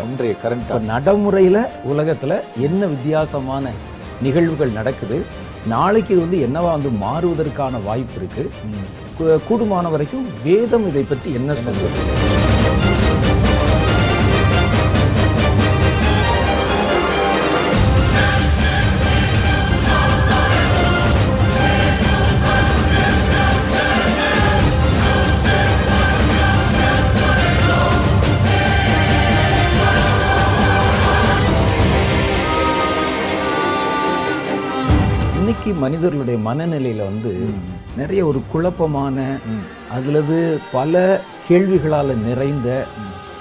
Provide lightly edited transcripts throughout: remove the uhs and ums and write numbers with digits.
இன்றைய கரண்ட் நடைமுறையில் உலகத்தில் என்ன வித்தியாசமான நிகழ்வுகள் நடக்குது, நாளைக்கு இது வந்து என்னவா வந்து மாறுவதற்கான வாய்ப்பு இருக்கு, கூடுமான வரைக்கும் வேதம் இதை பற்றி என்ன சொல்றது? இன்னைக்கு மனிதர்களுடைய மனநிலையில வந்து நிறைய ஒரு குழப்பமான, அதுலது பல கேள்விகளால் நிறைந்த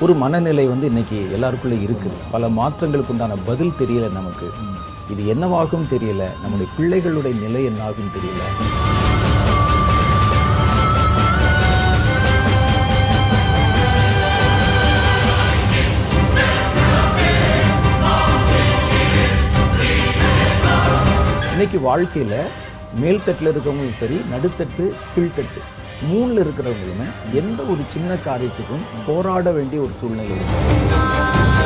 ஒரு மனநிலை வந்து இன்னைக்கு எல்லாருக்குள்ள இருக்குது. பல மாற்றங்களுக்கு உண்டான பதில் தெரியல நமக்கு. இது என்னவாகும் தெரியல, நம்முடைய பிள்ளைகளுடைய நிலை என்னாகும் தெரியல. இன்னைக்கு வாழ்க்கையில் மேல்தட்டில் இருக்கிறவங்களும் சரி, நடுத்தட்டு கீழ்த்தட்டு மூணில் இருக்கிறவங்களுமே எந்த ஒரு சின்ன காரியத்துக்கும் போராட வேண்டிய ஒரு சூழ்நிலை இருக்கு.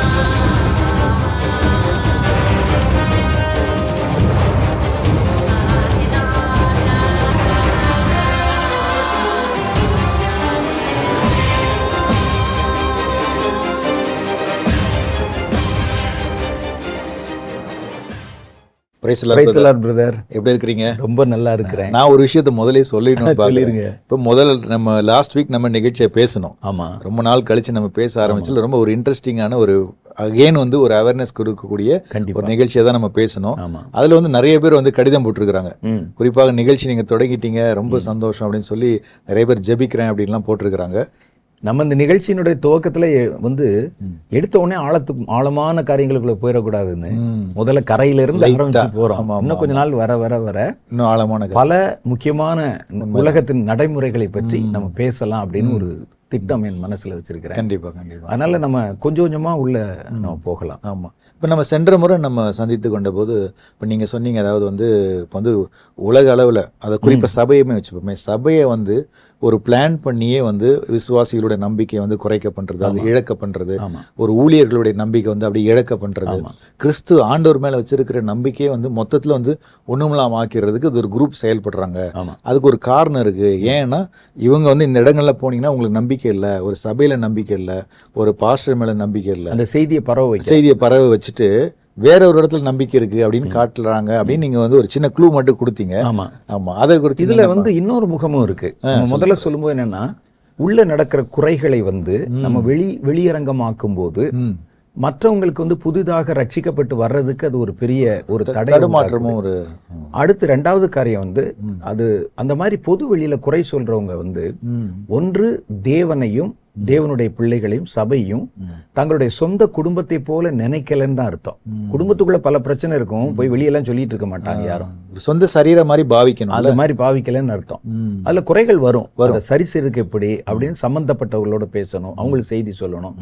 எப்படி இருக்கிறீங்க? ரொம்ப நல்லா இருக்கிறேன். நான் ஒரு விஷயத்த முதலே சொல்லிடுங்க. இப்போ முதல்ல நம்ம லாஸ்ட் வீக் நம்ம நிகழ்ச்சியை பேசணும். ஆமா, ரொம்ப நாள் கழிச்சு நம்ம பேச ஆரம்பிச்சு ரொம்ப ஒரு இன்ட்ரெஸ்டிங்கான ஒரு அகைன் வந்து ஒரு அவேர்னஸ் கொடுக்கக்கூடிய ஒரு நிகழ்ச்சியை தான் நம்ம பேசணும். அதுல வந்து நிறைய பேர் வந்து கடிதம் போட்டிருக்கிறாங்க. குறிப்பாக நிகழ்ச்சி நீங்க தொடங்கிட்டீங்க, ரொம்ப சந்தோஷம் அப்படின்னு சொல்லி நிறைய பேர் ஜெபிக்கிறேன் அப்படின்லாம் போட்டிருக்கிறாங்க. நம்ம இந்த நிகழ்ச்சியினுடைய துவக்கத்துல வந்து எடுத்த உடனே ஆழமான காரியங்களுக்குள்ள போயிடக்கூடாதுன்னு முதல்ல கரையில இருந்து ஆரம்பிச்சு போறோம். இன்னும் கொஞ்ச நாள் வர வர வர இன்னும் ஆழமான பல முக்கியமான உலகத்தின் நடைமுறைகளை பற்றி நம்ம பேசலாம் அப்படின்னு ஒரு திட்டம் என் மனசுல வச்சிருக்கிறேன். கண்டிப்பா கண்டிப்பா. அதனால நம்ம கொஞ்சம் கொஞ்சமா உள்ள நம்ம போகலாம். ஆமா, இப்போ நம்ம சென்ற முறை நம்ம சந்தித்து கொண்ட போது இப்போ நீங்கள் சொன்னீங்க, அதாவது வந்து இப்போ வந்து உலக அளவில் அதை குறிப்பாக சபையுமே வச்சுப்போமே, சபையை வந்து ஒரு பிளான் பண்ணியே வந்து விசுவாசிகளுடைய நம்பிக்கையை வந்து குறைக்க பண்ணுறது, அது இழக்க பண்ணுறது, ஒரு ஊழியர்களுடைய நம்பிக்கை வந்து அப்படி இழக்க பண்ணுறது, கிறிஸ்து ஆண்டவர் மேலே வச்சிருக்கிற நம்பிக்கையை வந்து மொத்தத்தில் வந்து ஒன்றுமில்லாம் ஆக்கிறதுக்கு இது ஒரு குரூப் செயல்படுறாங்க. அதுக்கு ஒரு காரணம் இருக்குது. ஏன்னா இவங்க வந்து இந்த இடங்களில் போனீங்கன்னா உங்களுக்கு நம்பிக்கை இல்லை, ஒரு சபையில் நம்பிக்கை இல்லை, ஒரு பாஸ்டர் மேலே நம்பிக்கை இல்லை, அந்த செய்தியை பரவ வச்சுட்டு வேற ஒரு இடத்துல நம்பிக்கை இருக்கு அப்படின்னு காட்டுறாங்க அப்படின்னு நீங்க வந்து ஒரு சின்ன க்ளூ மட்டும் கொடுத்தீங்க. ஆமா ஆமா, அதை குறித்து இதுல வந்து இன்னொரு முகமும் இருக்கு. முதல்ல சொல்லும்போது என்னன்னா, உள்ள நடக்கிற குறைகளை வந்து நம்ம வெளியரங்கமாக்கும் போது மற்றவங்களுக்கு வந்து புதிதாக ரட்சிக்கப்பட்டு வர்றதுக்கு அது ஒரு பெரிய ஒரு தடுமாற்றமும் ஒரு. அடுத்து ரெண்டாவது காரியம் வந்து அது அந்த மாதிரி பொது வெளியில குறை சொல்றவங்க வந்து ஒன்று தேவனையும் தேவனுடைய பிள்ளைகளையும் சபையும் தங்களுடைய சொந்த குடும்பத்தை போல நினைக்கலன்னு தான் அர்த்தம். குடும்பத்துக்குள்ள பல பிரச்சனை இருக்கும், போய் வெளியெல்லாம் சொல்லிட்டு இருக்க மாட்டாங்க யாரும். சொந்த சரீர மாதிரி பாவிக்கணும், அது மாதிரி பாவிக்கலன்னு அர்த்தம். அதுல குறைகள் வரும், சரி செய்யறதுக்கு எப்படி அப்படின்னு சம்பந்தப்பட்டவர்களோட பேசணும், அவங்களுக்கு செய்தி சொல்லணும்.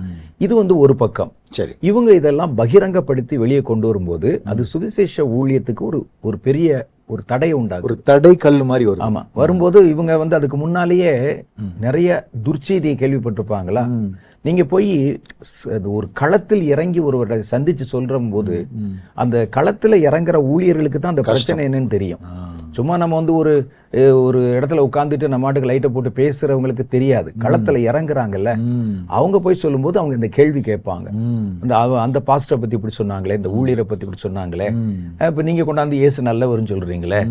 இது வந்து ஒரு பக்கம். சரி, இவங்க இதெல்லாம் பகிரங்கப்படுத்தி வெளியே கொண்டு வரும்போது அது சுவிசேஷ ஊழியத்துக்கு ஒரு பெரிய ஒரு தடையை உண்டாகும், ஒரு தடை கல் மாதிரி வரும். ஆமா, வரும்போது இவங்க வந்து அதுக்கு முன்னாலேயே நிறைய துர்ச்செய்தியை கேள்விப்பட்டிருப்பாங்களா. நீங்க போய் ஒரு களத்தில் இறங்கி ஒருவரை சந்திச்சு சொல்ற போது அந்த களத்துல இறங்குற ஊழியர்களுக்கு தான் அந்த பிரச்சனை என்னன்னு தெரியும். சும்மா நம்ம வந்து ஒரு இடத்துல உட்காந்துட்டு நம்ம மாட்டுக்கு லைட்டை போட்டு பேசுறவங்களுக்கு தெரியாது. களத்துல இறங்குறாங்கல்ல, அவங்க போய் சொல்லும் போது அவங்க இந்த கேள்வி கேட்பாங்க. அந்த பாஸ்டரை பத்தி இப்படி சொன்னாங்களே, இந்த ஊழியரை பத்தி இப்படி சொன்னாங்களே, இப்ப நீங்க கொண்டாந்து இயேசு நல்லவர்னு சொல்றீங்களே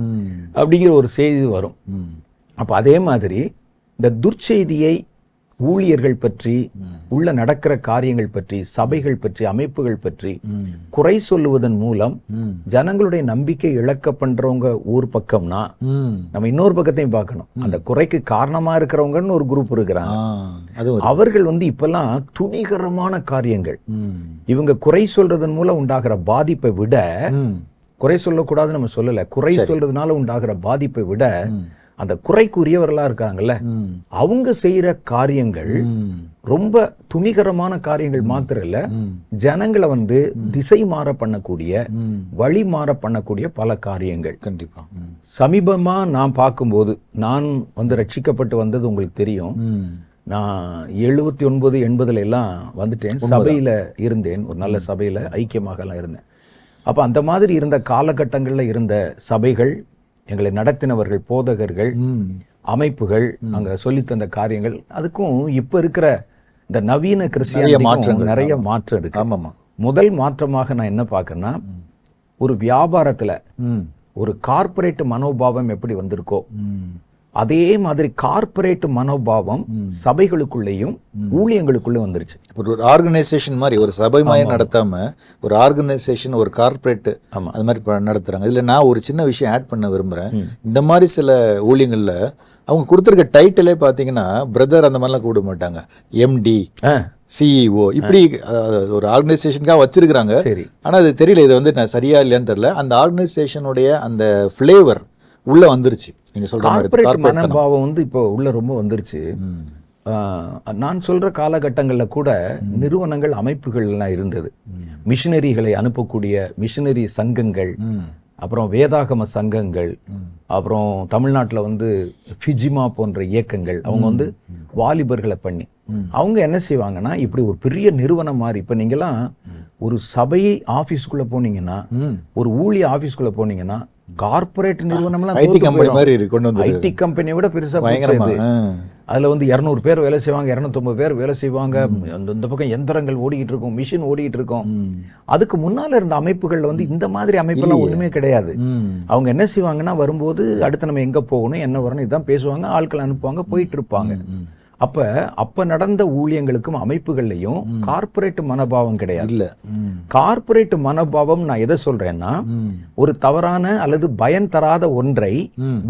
அப்படிங்கிற ஒரு செய்தி வரும். அப்ப அதே மாதிரி இந்த துர்ச்செய்தியை ஊழியர்கள் பற்றி, உள்ள நடக்கிற காரியங்கள் பற்றி, சபைகள் பற்றி, அமைப்புகள் பற்றி குறை சொல்லுவதன் மூலம் ஜனங்களுடைய நம்பிக்கை இழக்க பண்றவங்க ஒரு பக்கம்னா, நம்ம இன்னொரு பக்கத்தையும் பார்க்கணும். அந்த குறைக்கு காரணமா இருக்கிறவங்கன்னு ஒரு குரூப் இருக்கிறாங்க. அவர்கள் வந்து இப்பெல்லாம் துணிகரமான காரியங்கள், இவங்க குறை சொல்றதன் மூலம் உண்டாகிற பாதிப்பை விட, குறை சொல்லக்கூடாதுன்னு நம்ம சொல்லல, குறை சொல்றதுனால உண்டாகிற பாதிப்பை விட அந்த குறைக்குரியவர்களா இருக்காங்கல்ல, அவங்க செய்யற காரியங்கள் ரொம்ப துணிகரமான காரியங்கள் மாத்திரம் இல்ல, ஜனங்களை வந்து திசை மாற பண்ணக்கூடிய, வழி மாற பண்ணக்கூடிய பல காரியங்கள். கண்டிப்பா சமீபமா நான் பார்க்கும்போது, நான் வந்து ரட்சிக்கப்பட்டு வந்தது உங்களுக்கு தெரியும். நான் 79, 80 எல்லாம் வந்துட்டேன். சபையில் இருந்தேன், ஒரு நல்ல சபையில் ஐக்கியமாகலாம் இருந்தேன். அப்போ அந்த மாதிரி இருந்த காலகட்டங்களில் இருந்த சபைகள், எங்களை நடத்தினவர்கள், போதகர்கள், அமைப்புகள், அங்கே சொல்லித்தந்த காரியங்கள், அதுக்கும் இப்போ இருக்கிற இந்த நவீன கிறிஸ்டியானிட்டிக்கும் நிறைய மாற்றம் இருக்கு. ஆமாம்மா. முதல் மாற்றமாக நான் என்ன பார்க்கறேன்னா, ஒரு வியாபாரத்தில் ஒரு கார்ப்பரேட் மனோபாவம் எப்படி வந்திருக்கோ அதே மாதிரி கார்ப்பரேட் மனோபாவம் சபைகளுக்குள்ளேயும் ஊழியங்களுக்குள்ள வந்துருச்சு. ஒரு ஆர்கனைசேஷன் மாதிரி, ஒரு சபை மாதிரி நடத்தாம ஒரு ஆர்கனைசேஷன், ஒரு கார்ப்பரேட் அது மாதிரி நடத்துறாங்க. இதுல நான் ஒரு சின்ன விஷயம் ஆட் பண்ண விரும்புறேன். இந்த மாதிரி சில ஊழியங்கள்ல அவங்க கொடுத்துருக்க டைட்டிலே பார்த்தீங்கன்னா பிரதர் அந்த மாதிரிலாம் கூப்பிட மாட்டாங்க. எம்டி, சிஇஓ, இப்படி ஒரு ஆர்கனைசேஷனுக்காக வச்சிருக்கிறாங்க. சரி, ஆனால் அது தெரியல, இது வந்து நான் சரியா இல்லையான்னு தெரியல. அந்த ஆர்கனைசேஷனுடைய அந்த ஃப்ளேவர் உள்ள வந்துருச்சு. நீங்க சொல்ற மாதிரி கார்ப்பரேட் மனோபாவம் வந்து இப்போ உள்ள ரொம்ப வந்துருச்சு. நான் சொல்ற காலகட்டங்களில் கூட நிறுவனங்கள், அமைப்புகள் எல்லாம் இருந்தது. மிஷினரிகளை அனுப்பக்கூடிய மிஷினரி சங்கங்கள், அப்புறம் வேதாகம சங்கங்கள், அப்புறம் தமிழ்நாட்டில் வந்து ஃபிஜிமா போன்ற இயக்கங்கள், அவங்க வந்து வாலிபர்களை பண்ணி அவங்க என்ன செய்வாங்கன்னா, இப்படி ஒரு பெரிய நிறுவனம் மாதிரி, இப்போ நீங்கெல்லாம் ஒரு சபை ஆஃபீஸ்க்குள்ள போனீங்கன்னா, ஒரு ஊழிய ஆஃபீஸ்க்குள்ள போனீங்கன்னா, கார்பரேட் நிறுவனம்லாம் ஐடி கம்பெனி மாதிரி கொண்டு வந்து, ஐடி கம்பெனியை விட பெருசா பயங்கரமா. அதுல வந்து 200 பேர் வேலை செய்வாங்க, 250 பேர் வேலை செய்வாங்க. இந்த பக்கம் எந்திரங்கள் ஓடிக்கிட்டு இருக்கும், மிஷின் ஓடிக்கிட்டு இருக்கும். அதுக்கு முன்னால இருந்த அமைப்புகள்ல வந்து இந்த மாதிரி அமைப்பெல்லாம் ஒண்ணுமே கிடையாது. அவங்க என்ன செய்வாங்கன்னா, வரும்போது அடுத்து நம்ம எங்க போகணும், என்ன வரணும், இதுதான் பேசுவாங்க, ஆட்கள் அனுப்புவாங்க, போயிட்டு இருப்பாங்க. அப்ப நடந்த ஊழியங்களுக்கும் அமைப்புகள்லையும் கார்ப்பரேட் மனோபாவம் கிடையாது. இல்ல, கார்ப்பரேட் மனோபாவம் நான் எதை சொல்றேன்னா, ஒரு தவறான அல்லது பயன் தராத ஒன்றை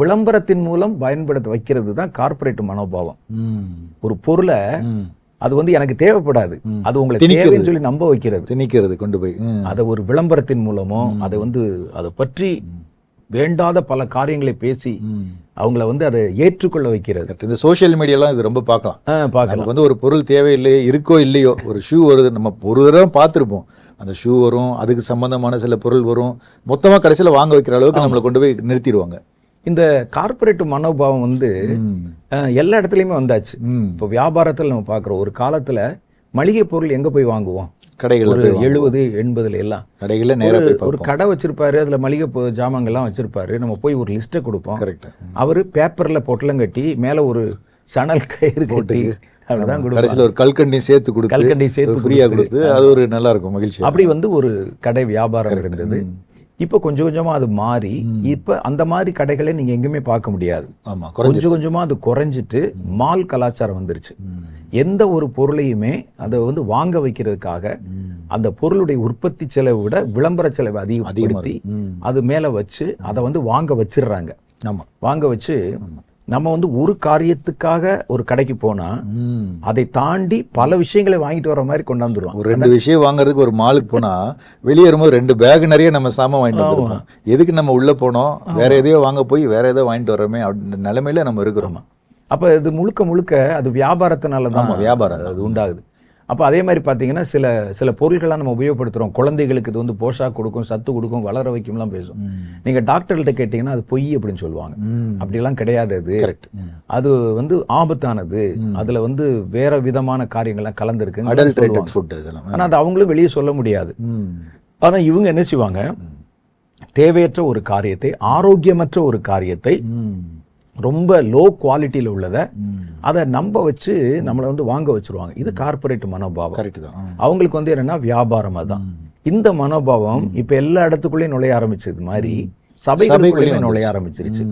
விளம்பரத்தின் மூலம் பயன்படுத்த வைக்கிறது தான் கார்ப்பரேட் மனோபாவம். ஒரு பொருளை அது வந்து எனக்கு தேவைப்படாது, அது உங்களுக்கு தேவைன்னு சொல்லி நம்ப வைக்கிறது, திணிக்கிறது, கொண்டு போய் அதை ஒரு விளம்பரத்தின் மூலமோ அதை வந்து அதை பற்றி வேண்டாத பல காரியங்களை பேசி அவங்கள வந்து அதை ஏற்றுக்கொள்ள வைக்கிறது. இந்த சோஷியல் மீடியாலாம் இது ரொம்ப பார்க்கலாம். வந்து ஒரு பொருள் தேவையில்லையோ, இருக்கோ இல்லையோ, ஒரு ஷூ வருது, நம்ம ஒரு தடவை பார்த்துருப்போம், அந்த ஷூ வரும், அதுக்கு சம்பந்தமான சில பொருள் வரும், மொத்தமாக கடைசியில் வாங்க வைக்கிற அளவுக்கு நம்மளை கொண்டு போய் நிறுத்திடுவாங்க. இந்த கார்ப்பரேட் மனோபாவம் வந்து எல்லா இடத்துலையுமே வந்தாச்சு. இப்போ வியாபாரத்தில் நம்ம பார்க்குறோம், ஒரு காலத்தில் மளிகை பொருள் எங்கே போய் வாங்குவோம், கடைகள் 70, 80 எல்லாம் கடைகளில் நேராக ஒரு கடை வச்சிருப்பாரு, அதில் மளிகை ஜாமான்கள்லாம் வச்சிருப்பாரு. நம்ம போய் ஒரு லிஸ்ட்டை கொடுப்போம், அவர் பேப்பரில் பொட்டலம் கட்டி மேலே ஒரு சணல் கயிறு கட்டி அப்படிதான் கடைசியில் ஒரு கல்கண்டி சேர்த்து ஃப்ரீயாக கொடுத்து, அது ஒரு நல்லா இருக்கும், மகிழ்ச்சி. அப்படி வந்து ஒரு கடை வியாபாரம் இருந்தது. இப்போ கொஞ்சம் கொஞ்சமா அது மாறி, இப்போ அந்த மாதிரி கடைகளை நீங்க எங்குமே பார்க்க முடியாது. கொஞ்சம் கொஞ்சமா அது குறைஞ்சிட்டு மால் கலாச்சாரம் வந்துருச்சு. எந்த ஒரு பொருளையுமே அதை வந்து வாங்க வைக்கிறதுக்காக அந்த பொருளுடைய உற்பத்தி செலவை விட விளம்பர செலவை அதிகப்படுத்தி அது மேல வச்சு அதை வந்து வாங்க வச்சிடுறாங்க. வாங்க வச்சு நம்ம வந்து ஒரு காரியத்துக்காக ஒரு கடைக்கு போனா அதை தாண்டி பல விஷயங்களை வாங்கிட்டு வர மாதிரி கொண்டாந்துருவோம். ஒரு 2 விஷயம் வாங்குறதுக்கு ஒரு மாலுக்கு போனா வெளியே வரும்போது 2 பேக் நிறைய நம்ம சாமான் வாங்கிட்டு வந்துருவோம். எதுக்கு நம்ம உள்ள போனோம், வேற எதையோ வாங்க போய் வேற ஏதோ வாங்கிட்டு வர்றோமே, அந்த நிலைமையில நம்ம இருக்கிறோம். அப்ப இது முழுக்க அது வியாபாரத்தினால தான் வியாபாரம் அது உண்டாகுது. அப்போ அதே மாதிரி பார்த்தீங்கன்னா சில பொருட்கள்லாம் நம்ம உபயோகப்படுத்துகிறோம். குழந்தைகளுக்கு இது வந்து போஷாக் கொடுக்கும், சத்து கொடுக்கும், வளர வைக்கும்லாம் பேசும். நீங்கள் டாக்டர்கிட்ட கேட்டிங்கன்னா அது பொய் அப்படின்னு சொல்லுவாங்க. அப்படிலாம் கிடையாது. அது அது வந்து ஆபத்தானது, அதில் வந்து வேற விதமான காரியங்கள்லாம் கலந்துருக்கு, ஆனால் அது அவங்களும் வெளியே சொல்ல முடியாது. ஆனால் இவங்க என்ன செய்வாங்க, தேவையற்ற ஒரு காரியத்தை, ஆரோக்கியமற்ற ஒரு காரியத்தை, ரொம்ப லோ குவாலிட்டியில் உள்ளதை அதை நம்ப வச்சு நம்மளை வந்து வாங்க வச்சிருவாங்க. இது கார்பரேட் மனோபாவம். கரெக்ட் தான். அவங்களுக்கு வந்து என்னன்னா வியாபாரம். அதுதான் இந்த மனோபாவம் இப்ப எல்லா இடத்துக்குள்ளேயும் நுழைய ஆரம்பிச்சது மாதிரி சபைகளுக்குள்ளேயும் நுழைய ஆரம்பிச்சிருச்சு.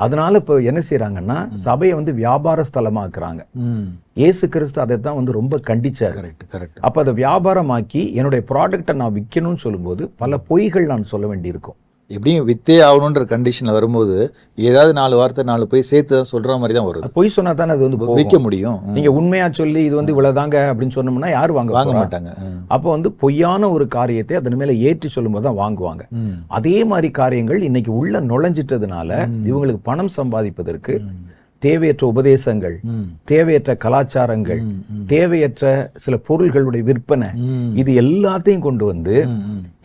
அதனால இப்ப என்ன செய்யறாங்கன்னா, சபையை வந்து வியாபார ஸ்தலமாக்குறாங்க. இயேசு கிறிஸ்து அதை தான் வந்து ரொம்ப கண்டிச்சாரு. அப்ப அதை வியாபாரமாக்கி என்னுடைய ப்ராடக்டை நான் விற்கணும்னு சொல்லும்போது பல பொய்கள் நான் சொல்ல வேண்டி இருக்கும். எப்படியும் வித்தே ஆகணுன்ற கண்டிஷன்ல வரும்போது ஏதாவது 4 வார்த்தை 4 போய் சேர்த்து தான் சொல்ற மாதிரி தான் வரும். பொய் சொன்னா தானே அது வந்து விற்க முடியும். நீங்க உண்மையா சொல்லி இது வந்து இவ்வளவுதாங்க அப்படின்னு சொன்னோம்னா யாரும் வாங்க மாட்டாங்க. அப்போ வந்து பொய்யான ஒரு காரியத்தை அதன் மேல ஏற்றி சொல்லும் போது தான் வாங்குவாங்க. அதே மாதிரி காரியங்கள் இன்னைக்கு உள்ள நுழைஞ்சிட்டதுனால இவங்களுக்கு பணம் சம்பாதிப்பதற்கு தேவையற்ற உபதேசங்கள், தேவையற்ற கலாச்சாரங்கள், தேவையற்ற சில பொருள்களுடைய விற்பனை, இது எல்லாத்தையும் கொண்டு வந்து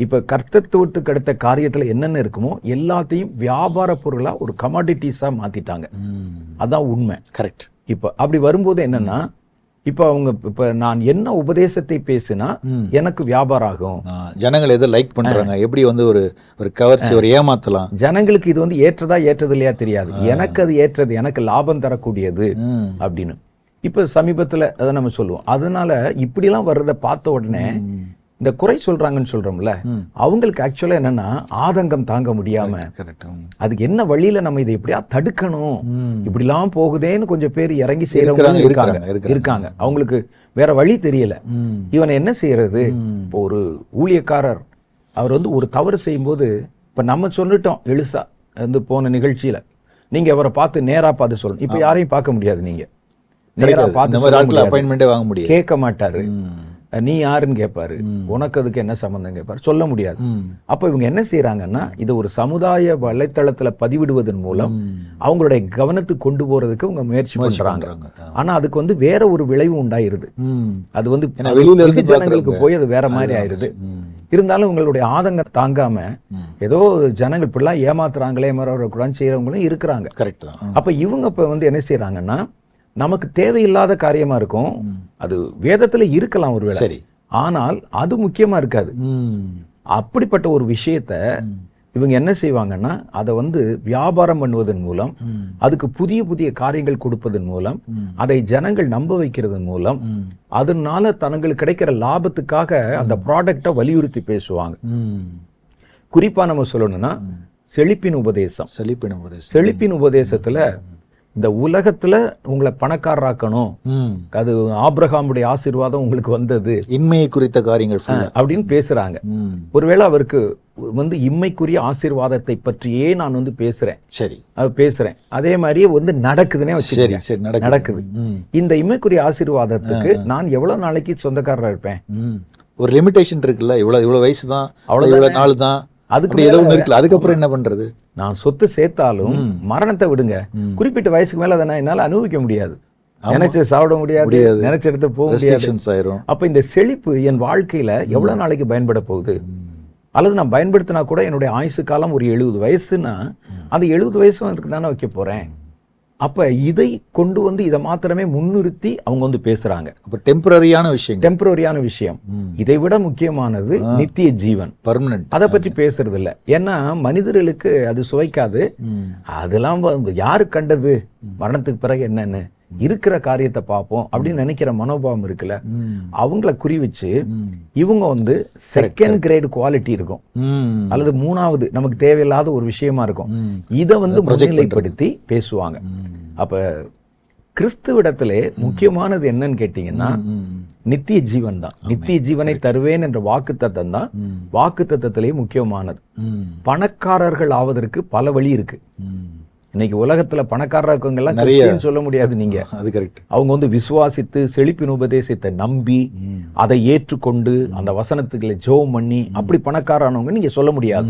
இப்ப கர்த்தத்துவத்துக்கு அடுத்த காரியத்துல என்னென்ன இருக்குமோ எல்லாத்தையும் வியாபார பொருளா ஒரு கமாடிட்டிஸா மாத்திட்டாங்க. அதான் உண்மை. கரெக்ட். இப்ப அப்படி வரும்போது என்னன்னா, இப்ப அவங்க இப்ப நான் என்ன உபதேசத்தை பேசினா எனக்கு வியாபாரம் ஆகும், ஜனங்கள் எதை லைக் பண்றாங்க, எப்படி வந்து ஒரு ஒரு கவர்ச்சி, ஒரு ஏமாத்தலாம், ஜனங்களுக்கு இது வந்து ஏற்றதா ஏற்றது இல்லையா தெரியாது, எனக்கு அது ஏற்றது, எனக்கு லாபம் தரக்கூடியது அப்படின்னு. இப்ப சமீபத்துல அதை நம்ம சொல்லுவோம். அதனால இப்படிலாம் வர்றதை பார்த்த உடனே இந்த குறை சொல்றாங்கன்னு சொல்றோம்ல, அவங்களுக்கு ஆக்சுவலா என்னன்னா ஆதங்கம் தாங்க முடியாம அதுக்கு என்ன வழியில நம்ம இதை எப்படியா தடுக்கணும், இப்படிலாம் போகுதேன்னு கொஞ்சம் பேர் இறங்கி செய்யறவங்க இருக்காங்க. அவங்களுக்கு வேற வழி தெரியல. இவனை என்ன செய்யறது? இப்போ ஒரு ஊழியக்காரர் அவர் வந்து ஒரு தவறு செய்யும்போது, இப்ப நம்ம சொல்லிட்டோம் எலிசா வந்து போன நிகழ்ச்சியில, நீங்க அவரை பார்த்து நேரா பார்த்து சொல்லணும். இப்ப யாரையும் பார்க்க முடியாது, நீங்க நேரா பார்த்து அப்பாயின்மெண்டே வாங்க முடியாது, கேட்க மாட்டாரு. நீ யாருன்னு கேட்பாரு, உனக்கு அதுக்கு என்ன சம்பந்தம் கேட்பாரு, சொல்ல முடியாது. அப்ப இவங்க என்ன செய்யறாங்கன்னா, இதை ஒரு சமுதாய வலைத்தளத்துல பதிவிடுவதன் மூலம் அவங்களுடைய கவனத்துக்கு கொண்டு போறதுக்கு அவங்க முயற்சி பண்றாங்க. ஆனா அதுக்கு வந்து வேற ஒரு விளைவு உண்டாயிருது. அது வந்து ஜனங்களுக்கு போய் அது வேற மாதிரி ஆயிருது. இருந்தாலும் உங்களுடைய ஆதங்கம் தாங்காம ஏதோ ஜனங்கள் இப்படிலாம் ஏமாத்துறாங்களே கூடாது செய்யறவங்களும் இருக்கிறாங்க. அப்ப இவங்க இப்ப வந்து என்ன செய்யறாங்கன்னா, நமக்கு தேவையில்லாத காரியமா இருக்கும், அது வேதத்துல இருக்கலாம் ஒருவேளை, சரி, ஆனால் அது முக்கியமா இருக்காது. அப்படிப்பட்ட ஒரு விஷயத்த இவங்க என்ன செய்வாங்கன்னா, அதை வந்து வியாபாரம் பண்ணுவதன் மூலம், அதுக்கு புதிய புதிய காரியங்கள் கொடுப்பதன் மூலம், அதை ஜனங்கள் நம்ப வைக்கிறதன் மூலம், அதனால தங்களுக்கு கிடைக்கிற லாபத்துக்காக அந்த ப்ராடக்டை வலியுறுத்தி பேசுவாங்க. குறிப்பா நம்ம சொல்லணும்னா செழிப்பின் உபதேசம். செழிப்பின் உபதேசத்துல இந்த உலகத்துல உங்களை பணக்காரராக்கணும், அது ஆபிரகாமுடைய ஆசீர்வாதம் உங்களுக்கு வந்தது, இன்மையை குறித்த காரியங்கள் அப்படின்னு பேசுறாங்க. ஒருவேளை அவருக்கு வந்து இம்மைக்குரிய ஆசீர்வாதத்தை பற்றியே நான் வந்து பேசுறேன், சரி பேசுறேன், அதே மாதிரியே வந்து நடக்குதுன்னே வச்சு நடக்குது. இந்த இம்மைக்குரிய ஆசீர்வாதத்துக்கு நான் எவ்வளவு நாளைக்கு சொந்தக்காரரா இருப்பேன்? ஒரு லிமிடேஷன் இருக்குல்ல, இவ்வளவு வயசு தான், இவ்வளவு நாள் தான், அதுக்கப்புறம் என்ன பண்றது? நான் சொத்து சேர்த்தாலும் மரணத்தை விடுங்க, குறிப்பிட்ட வயசுக்கு மேல அதை என்னால அனுபவிக்க முடியாது, நினைச்சு சாப்பிட முடியாது, நினைச்ச இடத்த போக முடியாது. அப்ப இந்த செழிப்பு என் வாழ்க்கையில எவ்வளவு நாளைக்கு பயன்பட போகுது? அல்லது நான் பயன்படுத்தினா கூட என்னுடைய ஆயுசு காலம் ஒரு 70 வயசுன்னா அந்த 70 வயசு தானே வைக்க போறேன். அப்ப இதை கொண்டு வந்து இதை மாத்திரமே முன்னிறுத்தி அவங்க வந்து பேசுறாங்க. அப்ப டெம்பரரியான விஷயம். இதை விட முக்கியமானது நித்திய ஜீவன், பர்மனன்ட். அதை பற்றி பேசுறது இல்ல. ஏன்னா மனிதர்களுக்கு அது சுவைக்காது. அதெல்லாம் யாரு கண்டது, மரணத்துக்கு பிறகு என்னன்னு இருக்கிற காரியத்தை பார்ப்போம் அப்படின்னு நினைக்கிற மனோபாவம் இருக்குல்ல, அவங்கள குறி வச்சு இவங்க வந்து செகண்ட் கிரேட் குவாலிட்டி இருக்கும், அல்லது மூணாவது நமக்கு தேவையில்லாத ஒரு விஷயமா இருக்கும், இதை வந்து முன்னிலைப்படுத்தி பேசுவாங்க. அப்ப கிறிஸ்துவிடத்திலே முக்கியமானது என்னன்னு கேட்டீங்கன்னா நித்திய ஜீவன் தான். நித்திய ஜீவனை தருவேன் என்ற வாக்குத்தத்தம் தான் வாக்குத்தத்தத்திலேயே முக்கியமானது. பணக்காரர்கள் ஆவதற்கு பல வழி இருக்கு. இன்னைக்கு உலகத்துல பணக்காரராக இருக்கவங்க எல்லாம் நிறைய சொல்ல முடியாது. நீங்க அது கரெக்ட். அவங்க வந்து விசுவாசித்து செழிப்பின் உபதேசத்தை நம்பி அதை ஏற்றுக்கொண்டு அந்த வசனத்துக்களை ஜெபம் பண்ணி அப்படி பணக்காரானவங்க நீங்க சொல்ல முடியாது.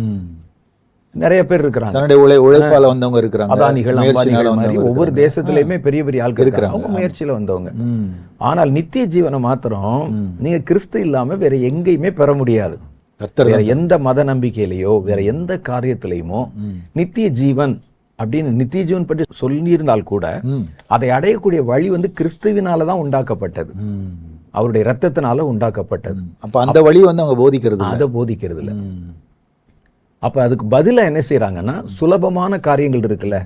நிறைய பேர் இருக்கிறாங்க, தன்னுடைய உழைப்பால வந்தவங்க இருக்கிறாங்க, அதானிகள் அம்பானிகள் மாதிரி ஒவ்வொரு தேசத்திலயுமே பெரிய பெரிய ஆட்கள் இருக்கிறாங்க, அவங்க முயற்சியில வந்தவங்க. ஆனால் நித்திய ஜீவனை மாத்திரம் நீங்க கிறிஸ்து இல்லாம வேற எங்கேயுமே பெற முடியாது. வேற எந்த மத நம்பிக்கையிலையோ வேற எந்த காரியத்திலையுமோ நித்திய ஜீவன் அப்படின்னு நித்திய ஜீவன் பற்றி சொல்லியிருந்தால் கூட அதை அடையக்கூடிய வழி வந்து கிறிஸ்துவினாலதான் உண்டாக்கப்பட்டது, அவருடைய ரத்தத்தினால உண்டாக்கப்பட்டது. அப்ப அந்த வழி வந்து அவங்க போதிக்கிறது, அதை போதிக்கிறது இல்ல. அப்ப அதுக்கு பதிலா என்ன செய்யறாங்கன்னா, சுலபமான காரியங்கள் இருக்குல்ல,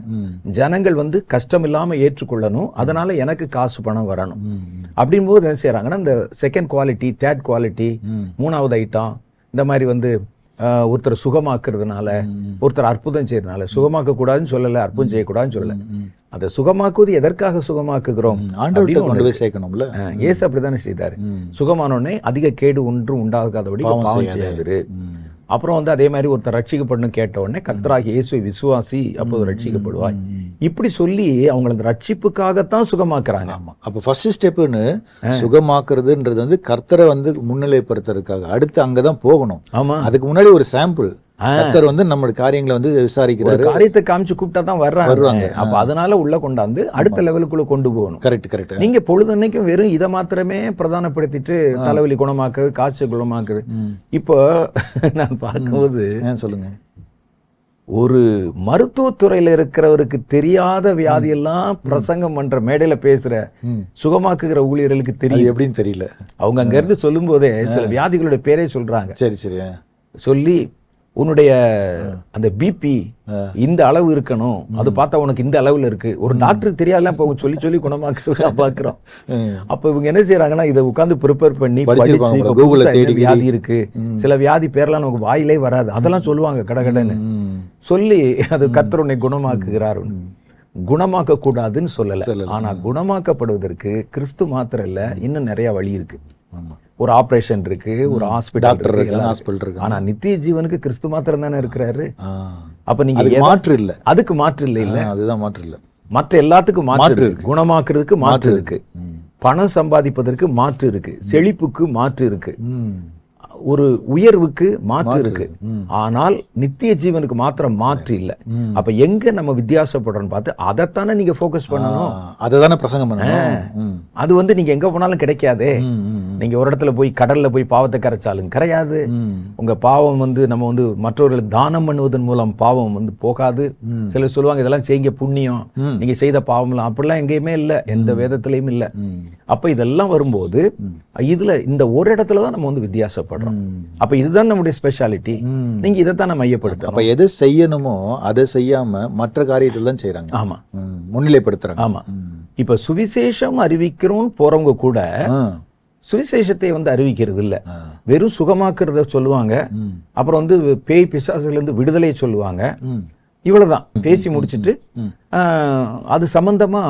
ஜனங்கள் வந்து கஷ்டம் இல்லாம ஏற்றுக்கொள்ளணும், அதனால எனக்கு காசு பணம் வரணும் அப்படின் போது என்ன செய்யறாங்கன்னா, இந்த செகண்ட் குவாலிட்டி, தேர்ட் குவாலிட்டி, மூணாவது ஐட்டம், இந்த மாதிரி வந்து ஒருத்தர் சுகமாக்குறதுனால, ஒருத்தர் அற்புதம் செய்யறதுனால, சுகமாக்க கூடாதுன்னு சொல்லல, அற்புதம் செய்யக்கூடாதுன்னு சொல்லல, அதை சுகமாக்குவது எதற்காக சுகமாக்குகிறோம் சேர்க்கணும்ல. இயேசு அப்படித்தானே செய்தாரு. சுகமானோடனே அதிக கேடு ஒன்றும் உண்டாகாதபடி பாவம் செய்யாதிரு. அப்புறம் வந்து அதே மாதிரி ஒருத்தர் ரட்சிக்கப்படணும் கேட்ட உடனே கர்த்தராகிய இயேசுவை விசுவாசி, அப்போது ரட்சிக்கப்படுவாய், இப்படி சொல்லி அவங்கள அந்த ரட்சிப்புக்காகத்தான் சுகமாக்குறாங்க. அப்ப ஃபர்ஸ்ட் ஸ்டெப்னு சுகமாக்குறதுன்றது வந்து கர்த்தரை வந்து முன்னிலைப்படுத்துறதுக்காக, அடுத்து அங்கதான் போகணும். ஆமா, அதுக்கு முன்னாடி ஒரு சாம்பிள், கர்த்தர் வந்து நம்ம காரியங்களை வந்து விசாரிக்கிறாரு, காரியத்தை காமிச்சு கூப்பிட்டா தான் வருவாங்க. அப்ப அதனால உள்ள கொண்டாந்து அடுத்த லெவலுக்குள்ள கொண்டு போகணும். கரெக்ட். நீங்க பொழுதன்னைக்கும் வெறும் இதை மாத்திரமே பிரதானப்படுத்திட்டு தலைவலி குணமாக்குறது, காய்ச்சல் குணமாக்குறது. இப்போ நான் பார்க்கும்போது சொல்லுங்க, ஒரு மருத்துவத்துறையில இருக்கிறவருக்கு தெரியாத வியாதியெல்லாம் பிரசங்கம் பண்ற மேடையில பேசுற சுகமாக்குகிற ஊழியர்களுக்கு அது தெரியும். எப்படின்னு தெரியல. அவங்க அங்க இருந்து சொல்லும் போதே சில வியாதிகளுடைய பேரே சொல்றாங்க. சரி சரி. சொல்லி உன்னுடைய அந்த பிபி இந்த அளவு இருக்கணும், அது பார்த்தா உனக்கு இந்த அளவுல இருக்கு. ஒரு டாக்டருக்கு தெரியாதுலாம் இப்ப சொல்லி சொல்லி குணமாக்குறதா பாக்குறோம். அப்ப இவங்க என்ன செய்யறாங்கன்னா இதை உட்கார்ந்து ப்ரிப்பேர் பண்ணி படிச்சிருப்பாங்க, படிச்சு Googleல புதுசா தேடி என்ன வியாதி இருக்கு, சில வியாதி பேர்லாம் நமக்கு வாயிலே வராது, அதெல்லாம் சொல்லுவாங்க கடகடன்னு சொல்லி அது கர்த்தர் உன்னை குணமாக்குகிறார். குணமாக்க கூடாதுன்னு சொல்லல. ஆனா குணமாக்கப்படுவதற்கு கிறிஸ்து மாத்திரம் இல்ல, இன்னும் நிறைய வழி இருக்கு. ஒரு ஆபரேஷன் இருக்கு, ஒரு ஹாஸ்பிடல் இருக்கு. ஆனா நித்திய ஜீவனுக்கு கிறிஸ்து மாத்திரம் தானே இருக்கிறாரு. அப்ப நீங்க மாற்று இல்ல, அதுக்கு மாற்று இல்ல. இல்ல அதுதான் மாற்று இல்ல. மற்ற எல்லாத்துக்கும் மாற்று இருக்கு. குணமாக்குறதுக்கு மாற்று இருக்கு, பணம் சம்பாதிப்பதற்கு மாற்று இருக்கு, செழிப்புக்கு மாற்று இருக்கு, ஒரு உயர்வுக்கு மாற்று இருக்கு. ஆனால் நித்திய ஜீவனுக்கு மாத்திரம் மாற்று இல்ல. அப்ப எங்க நம்ம வித்தியாசப்படுறோம்னு பார்த்து அதைத்தானே நீங்க போக்கஸ் பண்ணணும், அததானே பிரசங்கம் பண்ணணும். அது வந்து நீங்க எங்க போனாலும் கிடைக்காதே. நீங்க ஒரு இடத்துல போய் கடல்ல போய் பாவத்தை கரைச்சாலும் கரையாது. உங்க பாவம் வந்து நம்ம வந்து மற்றவர்களுக்கு தானம் பண்ணுவதன் மூலம் பாவம் வந்து போகாது. சிலர் சொல்லுவாங்க இதெல்லாம் செய்ய புண்ணியம், நீங்க செய்த பாவம்லாம், அப்படிலாம் எங்கேயுமே இல்ல, எந்த வேதத்திலையும் இல்ல. அப்ப இதெல்லாம் வரும்போது இதுல இந்த ஒரு இடத்துலதான் நம்ம வந்து வித்தியாசப்படுறோம். அப்ப இதுதான் நம்முடைய ஸ்பெஷாலிட்டி. நீங்க இதைத்தான் நம்ம மையப்படுத்த. அப்ப எது செய்யணுமோ அதை செய்யாம மற்ற காரியத்தில் தான் செய்யறாங்க. ஆமா, முன்னிலைப்படுத்துறாங்க. ஆமா. இப்ப சுவிசேஷம் அறிவிக்கிறோம் போறவங்க கூட சுவிசேஷத்தை வந்து அறிவிக்கிறது இல்ல, வெறும் சுகமாக்குறத சொல்லுவாங்க. அப்புறம் வந்து பேய் பிசாசுல இருந்து விடுதலை சொல்லுவாங்க. இவ்வளவுதான் பேசி முடிச்சிட்டு அது சம்பந்தமா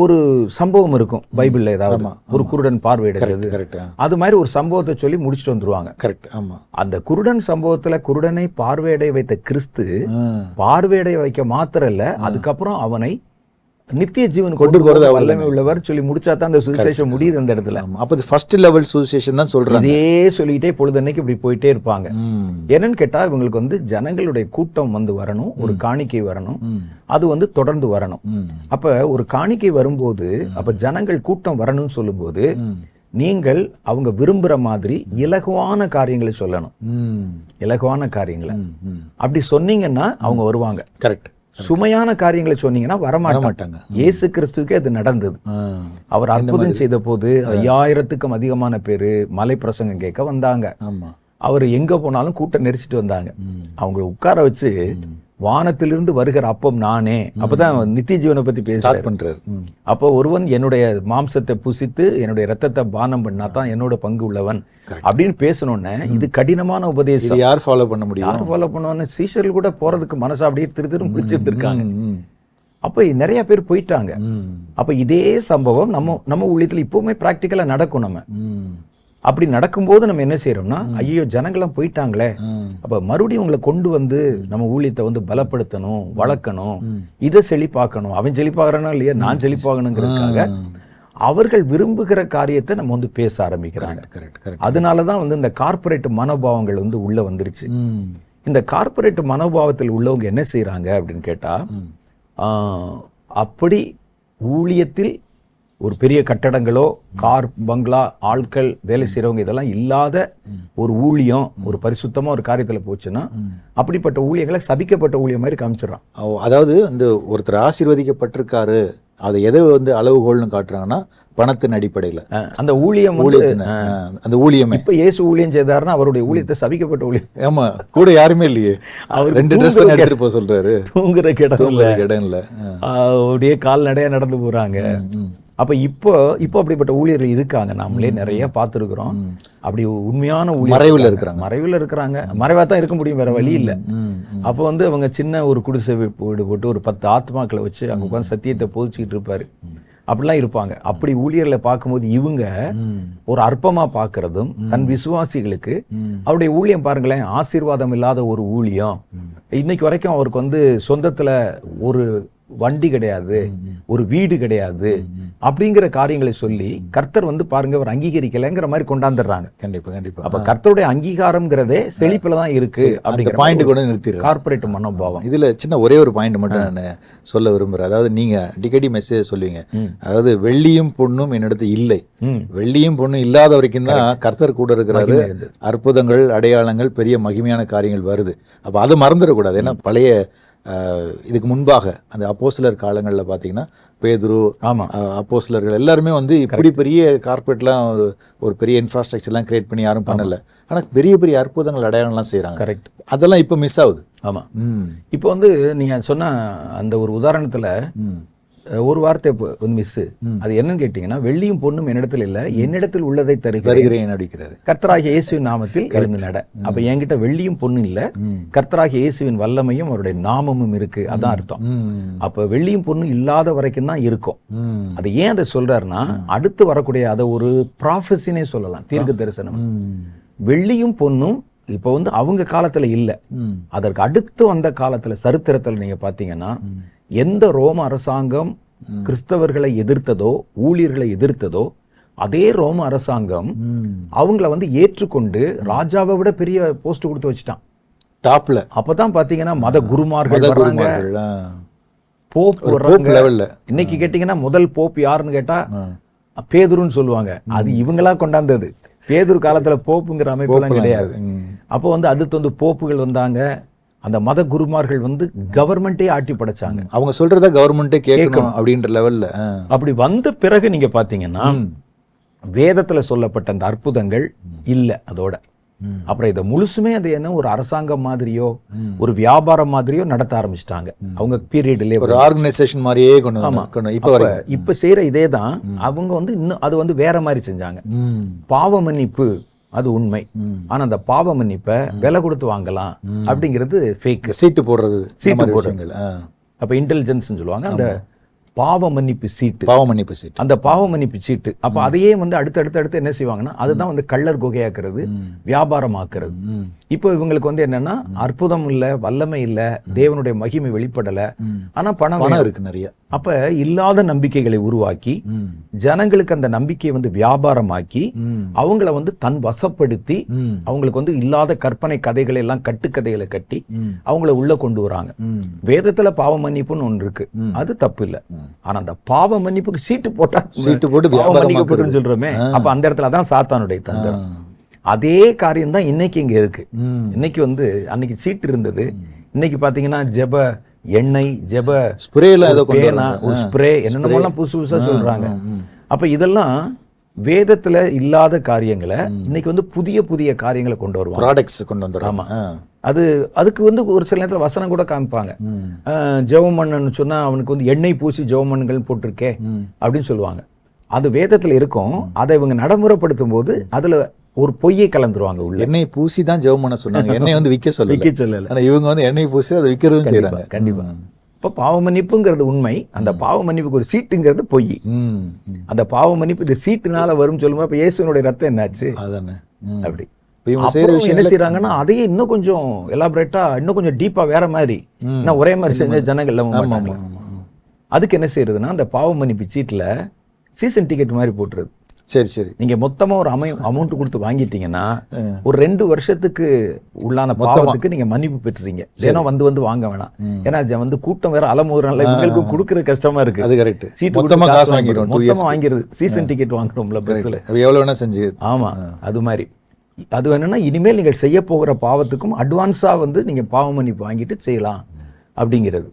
ஒரு சம்பவம் இருக்கும் பைபிள்ல, ஏதாவது ஒரு குருடன் பார்வையிடுறது, அது மாதிரி ஒரு சம்பவத்தை சொல்லி முடிச்சுட்டு வந்துருவாங்க. அந்த குருடன் சம்பவத்துல குருடனை பார்வையடைய வைத்த கிறிஸ்து பார்வையடைய வைக்க மாத்திரம் இல்ல, அதுக்கப்புறம் அவனை நித்திய ஜீவன் கொண்டு போறது வல்லமை உள்ளவர் சொல்லி முடிச்சா தான் அந்த சுவிசேஷம் முடியுது அந்த இடத்துல. அப்ப ஃபர்ஸ்ட் லெவல் சுவிசேஷம் தான் சொல்றாங்க. இதே சொல்லிட்டே பொழுதன்னைக்கு இப்படி போயிட்டே இருப்பாங்க. என்னன்னு கேட்டா இவங்களுக்கு வந்து ஜனங்களுடைய கூட்டம் வந்து வரணும், ஒரு காணிக்கை வரணும், அது வந்து தொடர்ந்து வரணும். அப்ப ஒரு காணிக்கை வரும்போது, அப்ப ஜனங்கள் கூட்டம் வரணும்னு சொல்லும்போது நீங்கள் அவங்க விரும்புற மாதிரி இலகுவான காரியங்களை சொல்லணும். இலகுவான காரியங்களை அப்படி சொன்னீங்கன்னா அவங்க வருவாங்க. கரெக்ட். சுமையான காரியங்களை சொன்னீங்கன்னா வரமாட்டாங்க. இயேசு கிறிஸ்துவுக்கே அது நடந்தது. அவர் அற்புதம் செய்த போது 5000க்கும் அதிகமான பேரு மலை பிரசங்கம் கேட்க வந்தாங்க. அவர் எங்க போனாலும் கூட்டம் நெரிச்சிட்டு வந்தாங்க. அவங்க உட்கார வச்சு வானத்திலிருந்து வருகிற அப்பம் நானே, அப்பதான் நித்திய ஜீவனை பத்தி பேசுறாரு. அப்போ ஒருவன் என்னுடைய மாம்சத்தை புசித்து என்னுடைய ரத்தத்தை பானம் பண்ணா தான் என்னோட பங்கு உள்ளவன் அப்படின்னு பேசணும்னு, இது கடினமான உபதேசம். யார் ஃபாலோ பண்ண முடியும்? யார் ஃபாலோ பண்ணுவான்னு சீஷர்கள் கூட போறதுக்கு மனசு அப்படியே திரு பிடிச்சிருக்காங்க. அப்ப நிறைய பேர் போயிட்டாங்க. அப்ப இதே சம்பவம் நம்ம ஊழியத்துல இப்பவுமே பிராக்டிக்கலா நடக்கும். நம்ம அப்படி நடக்கும்போது நம்ம என்ன செய்யறோம்னா, ஐயோ ஜனங்கள்லாம் போயிட்டாங்களே, அப்ப மறுபடியும் உங்களை கொண்டு வந்து நம்ம ஊழியத்தை வந்து பலப்படுத்தணும், வளர்க்கணும், இதை செழிப்பாக்கணும். அவன் செழிப்பாகிறானா இல்லையா, நான் செழிப்பாகணுங்கிறதுக்காக அவர்கள் விரும்புகிற காரியத்தை நம்ம வந்து பேச ஆரம்பிக்கிறாங்க. அதனாலதான் வந்து இந்த கார்பரேட் மனோபாவங்கள் வந்து உள்ள வந்துருச்சு. இந்த கார்பரேட் மனோபாவத்தில் உள்ளவங்க என்ன செய்யறாங்க அப்படின்னு கேட்டா, அப்படி ஊழியத்தில் ஒரு பெரிய கட்டடங்களோ கார் பங்களா ஆட்கள் வேலை செய்யறவங்க இதெல்லாம் இல்லாத ஒரு ஊழியம், ஒரு பரிசுத்தமா ஒரு காரியத்துல போச்சுன்னா அப்படிப்பட்ட ஊழியர்களை சபிக்கப்பட்ட ஊழியம் மாதிரி காமிச்சிடறான். அதாவது இந்த ஒருத்தர் ஆசீர்வதிக்கப்பட்டிருக்காரு, அதை எதை வந்து அளவுகோல்னு காட்டுறாங்கன்னா பணத்தின் அடிப்படையில் அந்த ஊழியம் அந்த ஊழியம். இப்ப இயேசு ஊழியம் செய்தாருன்னா அவருடைய ஊழியத்தை சபிக்கப்பட்ட ஊழியம். ஆமா, கூட யாருமே இல்லையே, அவர் 2 ட்ரெஸ் எடுத்துட்டு போக சொல்றாரு. தூங்குற இடம் இல்ல, அப்படியே கால்நடையா நடந்து போறாங்க. அப்ப இப்போ அப்படிப்பட்ட ஊழியர்கள் இருக்காங்க, நாமளே நிறைய பார்த்துருக்கிறோம். அப்படி உண்மையான மறைவில் இருக்கிறாங்க. மறைவா தான் இருக்க முடியும், வேற வழி இல்லை. அப்ப வந்து அவங்க சின்ன ஒரு குடிசை வீடு போட்டு ஒரு 10 ஆத்மாக்களை வச்சு அங்க உட்காந்து சத்தியத்தை போதிச்சுக்கிட்டு இருப்பாரு. அப்படிலாம் இருப்பாங்க. அப்படி ஊழியர்களை பார்க்கும்போது இவங்க ஒரு அற்பமா பார்க்கறதும், தன் விசுவாசிகளுக்கு அவருடைய ஊழியம் பாருங்களேன், ஆசீர்வாதம் இல்லாத ஒரு ஊழியம். இன்னைக்கு வரைக்கும் அவருக்கு வந்து சொந்தத்துல வண்டி கிடையாது, ஒரு வீடு கிடையாது அப்படிங்கிற காரியங்களை சொல்லி கர்த்தர் வந்து பாருங்க அவர் அங்கீகரிக்கலைங்கிற மாதிரி கொண்டாந்துடுறாங்க. கண்டிப்பா கண்டிப்பா. அப்ப கர்த்தருடைய அங்கீகாரம்ங்கிறதே செழிப்புல தான் இருக்கு அப்படிங்கிற பாயிண்ட் கூட நிறுத்திடுறேன். கார்ப்பரேட் மனோபாவம். இதுல சின்ன ஒரே ஒரு பாயிண்ட் மட்டும் நான் சொல்ல விரும்புறேன். அதாவது நீங்க அடிக்கடி மெசேஜ் சொல்லுவீங்க, அதாவது வெள்ளியும் பொண்ணும் என்னிடத்து இல்லை, வெள்ளியும் பொண்ணும் இல்லாத வரைக்கும் தான் கர்த்தர் கூட இருக்கிறாரு, அற்புதங்கள் அடையாளங்கள் பெரிய மகிமையான காரியங்கள் வருது. அப்ப அதை மறந்துடக்கூடாது. ஏன்னா பழைய இதுக்கு முன்பாக அந்த அப்போஸ்தலர் காலங்களில் பார்த்தீங்கன்னா பேதுரு, அப்போஸ்தலர்கள் எல்லாருமே வந்து இப்படி பெரிய கார்பரேட்லாம் ஒரு பெரிய இன்ஃப்ராஸ்ட்ரக்சர்லாம் கிரியேட் பண்ணி யாரும் பண்ணல. ஆனால் பெரிய பெரிய அற்புதங்கள் அடையாளம்லாம் செய்கிறாங்க. கரெக்ட். அதெல்லாம் இப்போ மிஸ் ஆகுது. ஆமாம். இப்போ வந்து நீங்கள் சொன்ன அந்த ஒரு உதாரணத்தில் ஒரு வார்த்தை வந்து மிஸ். அது என்னன்னு கேட்டீங்கன்னா, வெள்ளியும் பொண்ணும் என்னிடத்தில் இல்லை, என்னிடத்தில் உள்ளதை தருகிறேன் அடிக்கிறாரு. கர்த்தராகிய இயேசுவின் நாமத்தில் எழுந்து நட. அப்ப என்கிட்ட வெள்ளியும் பொண்ணும் இல்லை, கர்த்தராகிய இயேசுவின் வல்லமையும் அவருடைய நாமமும் இருக்கு. அதான் அர்த்தம். அப்ப வெள்ளியும் பொண்ணும் இல்லாத வரைக்கும் தான் இருக்கும். அது ஏன் அதை சொல்றாருன்னா, அடுத்து வரக்கூடிய அதை ஒரு ப்ராஃபஸினே சொல்லலாம், தீர்க்க தரிசனம். வெள்ளியும் பொண்ணும் இப்ப வந்து அவங்க காலத்துல இல்ல, அதற்கு அடுத்து வந்த காலத்துல சரித்திரத்துல நீங்க பாத்தீங்கன்னா, எந்த ரோம அரசாங்கம் கிறிஸ்தவர்களை எதிர்த்ததோ ஊழியர்களை எதிர்த்ததோ அதே ரோம அரசாங்கம் அவங்கள வந்து ஏற்றுக்கொண்டு ராஜாவை விட பெரிய போஸ்ட் கொடுத்து வச்சுட்டான் டாப்ல. அப்பதான் பாத்தீங்கன்னா மத குருமார்கள் வர்றாங்க, போப் வர்றாங்க. இன்னைக்கு கேட்டீங்கன்னா முதல் போப் யாருன்னு கேட்டா பேதுருன்னு சொல்லுவாங்க. அது இவங்களா கொண்டாந்தது. பேதுரு காலத்துல போப்புங்கிற அமைப்புலாம் கிடையாது. அப்போ வந்து அடுத்து வந்து போப்புகள் வந்தாங்க. அந்த மத குருமார்கள் வந்து கவர்மெண்டே ஆட்டி படைச்சாங்க. அவங்க சொல்றத கவர்மெண்டே கேட்கணும் அப்படின்ற லெவல்ல. அப்படி வந்த பிறகு நீங்க பாத்தீங்கன்னா வேதத்துல சொல்லப்பட்ட அந்த அற்புதங்கள் இல்ல அதோட. அப்புறம் இதை முழுசுமே அது என்ன ஒரு அரசாங்கம் மாதிரியோ ஒரு வியாபாரம் மாதிரியோ நடத்த ஆரம்பிச்சிட்டாங்க அவங்க பீரியட்லயே. ஒரு ஆர்கனைசேஷன் மாதிரியே இப்ப செய்யற இதே தான் அவங்க வந்து இன்னும் அது வந்து வேற மாதிரி செஞ்சாங்க. பாவ மன்னிப்பு அது உண்மை. ஆனா அந்த பாவ மன்னிப்பை விலை கொடுத்து வாங்கலாம் அப்படிங்கிறது ஃபேக். சீட்டு போடுறது, சீட்டு போடுறீங்க. அப்ப இன்டெலிஜென்ஸ் சொல்லுவாங்க. அந்த பாவ மன்னிப்பு சீட்டு, அந்த பாவ மன்னிப்பு சீட்டு. அப்ப அதையே வந்து அடுத்து என்ன செய்வாங்கன்னா, அதுதான் வந்து கள்ளர் குகையாக்குறது, வியாபாரமாக்குறது. இப்போ இவங்களுக்கு வந்து என்னன்னா, அற்புதம் இல்ல, வல்லமை இல்ல, தேவனுடைய மகிமை வெளிப்படல, ஆனா பணம் இருக்கு நிறைய. அப்ப இல்லாத நம்பிக்கைகளை உருவாக்கி ஜனங்களுக்கு அந்த நம்பிக்கையை வந்து வியாபாரமாக்கி அவங்கள வந்து தன் வசப்படுத்தி அவங்களுக்கு வந்து இல்லாத கற்பனை கதைகளை எல்லாம் கட்டுக்கதைகளை கட்டி அவங்கள உள்ள கொண்டு வராங்க. வேதத்துல பாவ மன்னிப்புன்னு ஒன்று இருக்கு, அது தப்பு இல்ல. ஆனா அந்த பாவ மன்னிப்புக்கு சீட்டு போட்டு சொல்றோமே, அப்ப அந்த இடத்துல தான் சாத்தானுடைய தந்திரம். அதே காரியம் தான் இன்னைக்கு இங்க இருக்கு. இன்னைக்கு வந்து அன்னைக்கு சீட்டு இருந்தது, இன்னைக்கு பாத்தீங்கன்னா ஜெப எண்ணெய், ஜெப பேனா, ஒரு ஸ்ப்ரே, என்னென்னமோலாம் புதுசு புதுசா சொல்றாங்க. அப்ப இதெல்லாம் வேதத்துல இல்லாத காரியங்களை இன்னைக்கு வந்து புதிய புதிய காரியங்களை கொண்டு வருவாங்க, ப்ராடக்ட்ஸ் கொண்டு வந்துடுறாங்க. ஆமா, அதுக்கு வந்து ஒரு சில நேரத்தில் வசனம் கூட காமிப்பாங்க. ஜெவமண்ணு சொன்னா அவனுக்கு வந்து எண்ணெய் பூசி ஜெவமண்கள் போட்டிருக்கே அப்படின்னு சொல்லுவாங்க. அது வேதத்துல இருக்கும். அதை இவங்க நடைமுறைப்படுத்தும் போது அதுல ஒரு பொய்யை கலந்துருவாங்க உள்ள. எண்ணெய் பூசி தான் ஜெபம் பண்ண சொன்னாங்க, எண்ணெய் வந்து விற்க சொல்லல. ஆனா இவங்க வந்து எண்ணெய் பூசி அதை விற்கிறதும் செய்யறாங்க. கண்டிப்பா. இப்ப பாவ மன்னிப்புங்கிறது உண்மை, அந்த பாவ மன்னிப்புக்கு ஒரு சீட்டுங்கிறது பொய். அந்த பாவ மன்னிப்பு இந்த சீட்டுனால வரும் சொல்லுமா, இப்ப இயேசுனுடைய ரத்தம் என்னாச்சு அதானே. அப்படி என்ன செய்யறாங்கன்னா, அதையே இன்னும் கொஞ்சம் எலாபரேட்டா, இன்னும் கொஞ்சம் டீப்பா வேற மாதிரி, ஒரே மாதிரி செஞ்ச ஜனங்கள் எல்லாம். அதுக்கு என்ன செய்யறதுன்னா, அந்த பாவ மன்னிப்பு சீட்டுல சீசன் டிக்கெட் மாதிரி போட்டுறது. சரி சரி, நீங்க மொத்தமா ஒரு அமௌண்ட் கொடுத்து வாங்கிட்டீங்கன்னா ஒரு 2 வருஷத்துக்கு உள்ளான பாவத்துக்கு நீங்க மன்னிப்பு பெற்றுறீங்க. தினம் வந்து வாங்க வேணாம். ஏன்னா வந்து கூட்டம் வேற அலமோதுறாங்க, இவங்களுக்கு கொடுக்கறது கஷ்டமா இருக்கு. அது கரெக்ட். சீட்டு மொத்தமா காசு வாங்கிடுவோம், மொத்தமா வாங்கிறது. சீசன் டிக்கெட் வாங்குறோம்ல பஸ்ல, எவ்வளவு வேணா செஞ்சு. ஆமா, அது மாதிரி. அது என்னன்னா, இனிமேல் நீங்கள் செய்ய போகிற பாவத்துக்கும் அட்வான்ஸா வந்து நீங்க பாவ மன்னிப்பு வாங்கிட்டு செய்யலாம் அப்படிங்கிறது.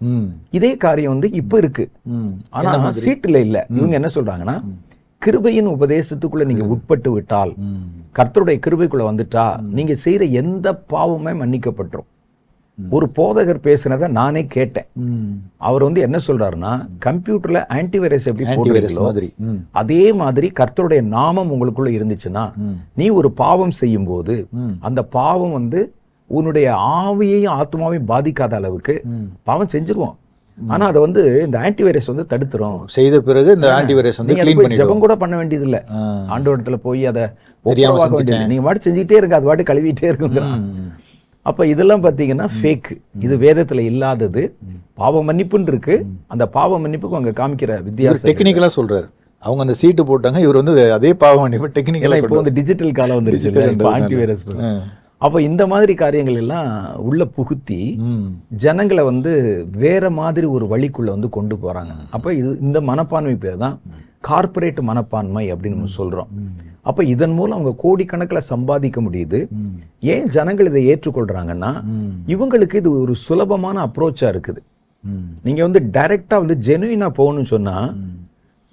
இதே காரியம் வந்து இப்ப இருக்கு, ஆனா சீட்டுல இல்ல. இவங்க என்ன சொல்றாங்கன்னா, கிருபையின் உபதேசத்துக்குள்ள நீங்க உட்பட்டு விட்டால், கர்த்தருடைய கிருபைக்குள்ள வந்துட்டா, நீங்க செய்யற எந்த பாவமே மன்னிக்கப்பட்டுரும். ஒரு போதகர் பேசுனதை நானே கேட்டேன். அவர் வந்து என்ன சொல்றாருன்னா, கம்ப்யூட்டர்ல ஆன்டிவைரஸ் எப்படி போடுறீங்களோ அதே மாதிரி கர்த்தருடைய நாமம் உங்களுக்குள்ள இருந்துச்சுன்னா, நீ ஒரு பாவம் செய்யும் போது அந்த பாவம் வந்து உன்னுடைய ஆவியையும் ஆத்மாவையும் பாதிக்காத அளவுக்கு பாவம் செஞ்சிருவோம். ஆனா அதை வந்து இந்த ஆன்டிவைரஸ் வந்து தடுத்துரும். செய்த பிறகு இந்த ஆன்டிவைரஸ் வந்து க்ளீன் பண்ணி ஜெபம் கூட பண்ண வேண்டியது இல்ல. ஆண்டவரிடத்துல போய் அதை நீங்க வாட்டி செஞ்சுட்டே இருங்க, அது வாட்டி கழுவிட்டே இருக்குங்க. அப்ப இதெல்லாம் பாத்தீங்கன்னா ஃபேக். இது வேதத்துல இல்லாதது. பாவ மன்னிப்புன்னு இருக்கு. அந்த பாவ மன்னிப்புக்கு அவங்க காமிக்கிற வித்தியாசம் டெக்னிக்கலா சொல்றாரு. அவங்க அந்த சீட்டு போட்டாங்க, இவர் வந்து அதே பாவம் மன்னிப்பு டெக்னிக்கலா. இப்போ வந்து டிஜிட்டல் காலம் வந்துருச்சு, ஆன்டிவைரஸ். அப்ப இந்த மாதிரி காரியங்கள் எல்லாம் உள்ள புகுத்தி ஜனங்களை வந்து வேற மாதிரி ஒரு வழிக்குள்ள வந்து கொண்டு போறாங்க. அப்ப இது இந்த மனப்பான்மை பேர் தான் கார்ப்பரேட் மனப்பான்மை அப்படின்னு நம்ம சொல்றோம். அப்ப இதன் மூலம் அவங்க கோடிக்கணக்கில் சம்பாதிக்க முடியுது. ஏன் ஜனங்கள் இதை ஏற்றுக்கொள்றாங்கன்னா இவங்களுக்கு இது ஒரு சுலபமான அப்ரோச்சா இருக்குது. நீங்க வந்து டைரக்டா வந்து ஜெனுவினா போகணும்னு சொன்னா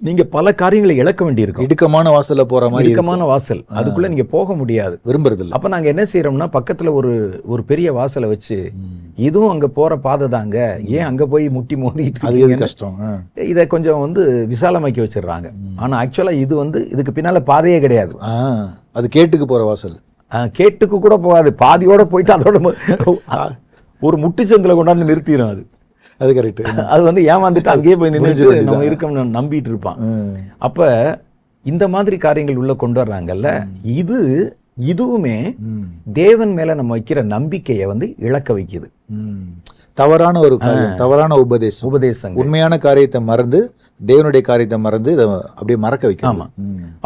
நீங்க பல காரியங்களை இழக்க வேண்டியிருக்கும். இடுக்கமான வாசல்ல போற மாதிரி, இடுக்கமான வாசல், அதுக்குள்ள நீங்க போக முடியாது, விரும்புறது இல்லை. அப்ப நாங்க என்ன செய்யறோம்னா பக்கத்துல ஒரு பெரிய வாசலை வச்சு, இதுவும் அங்க போற பாதை தாங்க, ஏன் அங்க போய் முட்டி மோதிட்டு அது கஷ்டம், இதை கொஞ்சம் வந்து விசாலமாக்கி வச்சிடுறாங்க. ஆனா ஆக்சுவலா இது வந்து இதுக்கு பின்னால பாதையே கிடையாது. அது கேட்டுக்கு போற வாசல். கேட்டுக்கு கூட போகாது, பாதியோட போயிட்டு அதோட ஒரு முட்டுச்சந்தில கொண்டாந்து நிறுத்திடும். அது கரெக்ட். அது வந்து ஏமாந்துட்டு அங்கேயே போய் நின்று நம்ம இருக்கோம்னு நம்பிட்டு இருப்பான். அப்ப இந்த மாதிரி காரியங்கள் உள்ள கொண்டு வர்றாங்கல்ல, இதுவுமே தேவன் மேல நம்ம வைக்கிற நம்பிக்கையை வந்து இழக்க வைக்குது. தவறான ஒரு காரியம், தவறான உபதேசம், உண்மையான காரியத்தை மறந்து தேவனுடைய காரியத்தை மறந்து அப்படியே மறக்க வைக்கும். ஆமா.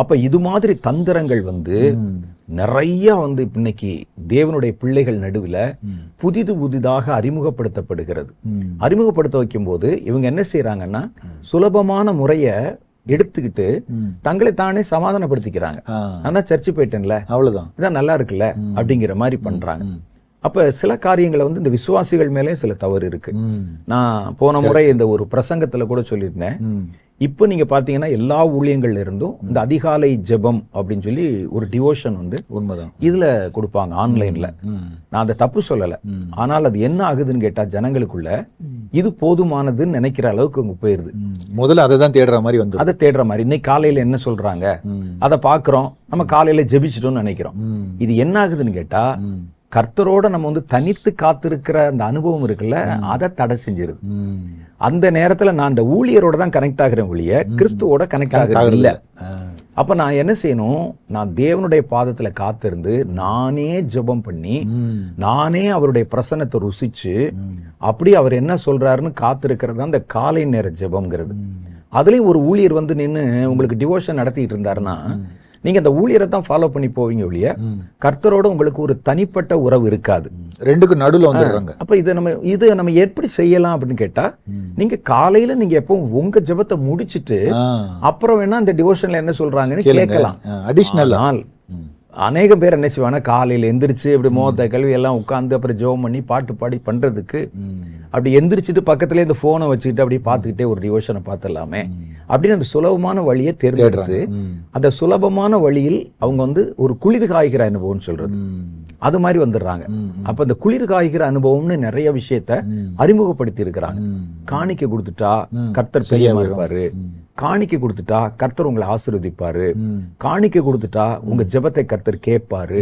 அப்ப இது மாதிரி தந்திரங்கள் வந்து நிறைய வந்து இன்னைக்கு தேவனுடைய பிள்ளைகள் நடுவில் புதிதாக அறிமுகப்படுத்தப்படுகிறது. அறிமுகப்படுத்த வைக்கும் போது இவங்க என்ன செய்யறாங்கன்னா சுலபமான முறைய எடுத்துக்கிட்டு தங்களை தானே சமாதானப்படுத்திக்கிறாங்க. நான் தான் சர்ச்சு போயிட்டேன்ல, அவ்வளவுதான், இதான் நல்லா இருக்குல்ல அப்படிங்கிற மாதிரி பண்றாங்க. அப்ப சில காரியங்களை வந்து இந்த விசுவாசிகள் மேலே சில தவறு இருக்கு. நான் போன முறை இந்த ஒரு பிரசங்கத்துல கூட சொல்லியிருந்தேன். இப்போ நீங்க பாத்தீங்கன்னா எல்லா ஊழியங்கள்ல இருந்தும் இந்த அதிகாலை ஜெபம் அப்படின்னு சொல்லி ஒரு டிவோஷன் வந்து உண்மைதான் இதுல கொடுப்பாங்க ஆன்லைன்ல. நான் அதை தப்பு சொல்லல. ஆனால் அது என்ன ஆகுதுன்னு கேட்டா ஜனங்களுக்குள்ள இது போதுமானதுன்னு நினைக்கிற அளவுக்கு அவங்க போயிருது. முதல்ல அதை தான் தேடுற மாதிரி வந்து, அதை தேடுற மாதிரி. இன்னைக்கு காலையில என்ன சொல்றாங்க அதை பாக்குறோம், நம்ம காலையில ஜெபிச்சிட்டோம்னு நினைக்கிறோம். இது என்ன ஆகுதுன்னு கேட்டா கர்த்தரோட நம்ம வந்து தனித்து காத்திருக்கிற அந்த அனுபவம் இருக்குல்ல, அதை தடை செஞ்சிருது. அந்த நேரத்துல நான் அந்த ஊழியரோட தான் கனெக்ட் ஆகிறேன் ஒழிய கிறிஸ்துவோட கனெக்ட் ஆகிறது இல்ல. அப்ப நான் என்ன செய்யணும், நான் தேவனுடைய பாதத்துல காத்திருந்து நானே ஜெபம் பண்ணி நானே அவருடைய பிரசன்னத்தை ருசிச்சு அப்படி அவர் என்ன சொல்றாருன்னு காத்திருக்கிறது அந்த காலை நேர ஜெபம்ங்கிறது. அதுலயும் ஒரு ஊழியர் வந்து நின்று உங்களுக்கு டிவோஷன் நடத்திட்டு இருந்தாருன்னா நீங்க அந்த ஊழியரை தான் ஃபாலோ பண்ணி போவீங்க ஒழிய கர்த்தரோட உங்களுக்கு ஒரு தனிப்பட்ட உறவு இருக்காது. ரெண்டுக்கும் நடுவில் வந்துடுறாங்க. அப்ப இதை நம்ம எப்படி செய்யலாம் அப்படின்னு கேட்டா, நீங்க காலையில நீங்க எப்பவும் உங்க ஜெபத்தை முடிச்சிட்டு அப்புறம் வேணா இந்த டிவோஷன்ல என்ன சொல்றாங்கன்னு கேட்கலாம். அடிஷனல் அநேகம் பேர் என்ன செய்வாங்க, காலையில எந்திரிச்சு அப்படி முகத்தை கழுவி எல்லாம் உட்காந்து அப்புறம் ஜெபம் பண்ணி பாட்டு பாடி பண்றதுக்கு அப்படி எந்திரிச்சிட்டு பக்கத்துல இந்த போனை வச்சுக்கிட்டு அப்படி பார்த்துக்கிட்டே ஒரு டிவோஷனை பார்த்துடலாமே அப்படின்னு அந்த சுலபமான வழியை தேர்ந்தெடுத்து அந்த சுலபமான வழியில் அவங்க வந்து ஒரு குளிர் காய்கிற அனுபவம்னு சொல்றது அது மாதிரி வந்துடுறாங்க. அப்ப இந்த குளிர் காய்கிற அனுபவம்னு நிறைய விஷயத்த அறிமுகப்படுத்தி இருக்கிறாங்க. காணிக்கை கொடுத்துட்டா கர்த்தர் பிரியமா இருப்பாரு, காணிக்கை கொடுத்துட்டா கர்த்தர் உங்களை ஆசீர்வதிப்பாரு, காணிக்கை கொடுத்துட்டா உங்க ஜெபத்தை கர்த்தர் கேட்பாரு,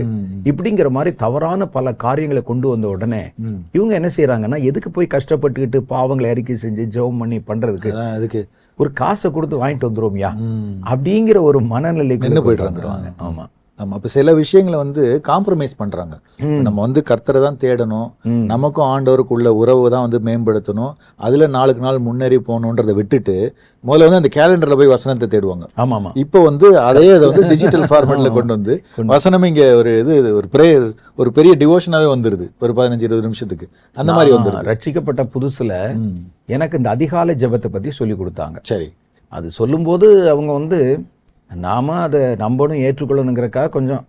இப்படிங்கிற மாதிரி தவறான பல காரியங்களை கொண்டு வந்த உடனே இவங்க என்ன செய்யறாங்கன்னா, எதுக்கு போய் கஷ்டப்பட்டுக்கிட்டு பாவங்களை அறிக்கை செஞ்சு ஜெபம் பண்ணி பண்றதுக்கு, அதுக்கு ஒரு காசை கொடுத்து வாங்கிட்டு வந்துருவோம்யா அப்படிங்கிற ஒரு மனநிலைக்கு போயிட்டு வந்துருவாங்க. ஆமா ஆமா. அப்ப சில விஷயங்களை வந்து காம்ப்ரமைஸ் பண்றாங்க. நம்ம வந்து கர்த்தரை தான் தேடணும், நமக்கும் ஆண்டவருக்கு உள்ள உறவு தான் வந்து மேம்படுத்தணும், அதுல நாளுக்கு நாள் முன்னேறி போகணுன்றதை விட்டுட்டு முதல்ல வந்து அந்த கேலண்டர்ல போய் வசனத்தை தேடுவாங்க. ஆமா ஆமா. இப்போ வந்து அதே அதை வந்து டிஜிட்டல் ஃபார்மேட்ல கொண்டு வந்து வசனமே இங்க ஒரு பெரிய டிவோஷனாவே வந்துருது, ஒரு 15-20 நிமிஷத்துக்கு அந்த மாதிரி வந்துருது. ரட்சிக்கப்பட்ட புதுசுல எனக்கு இந்த அதிகாலை ஜெபத்தை பத்தி சொல்லி கொடுத்தாங்க. சரி. அது சொல்லும்போது அவங்க வந்து நாம அதை நம்பணும் ஏற்றுக்கொள்ளணுங்கிறக்காக கொஞ்சம்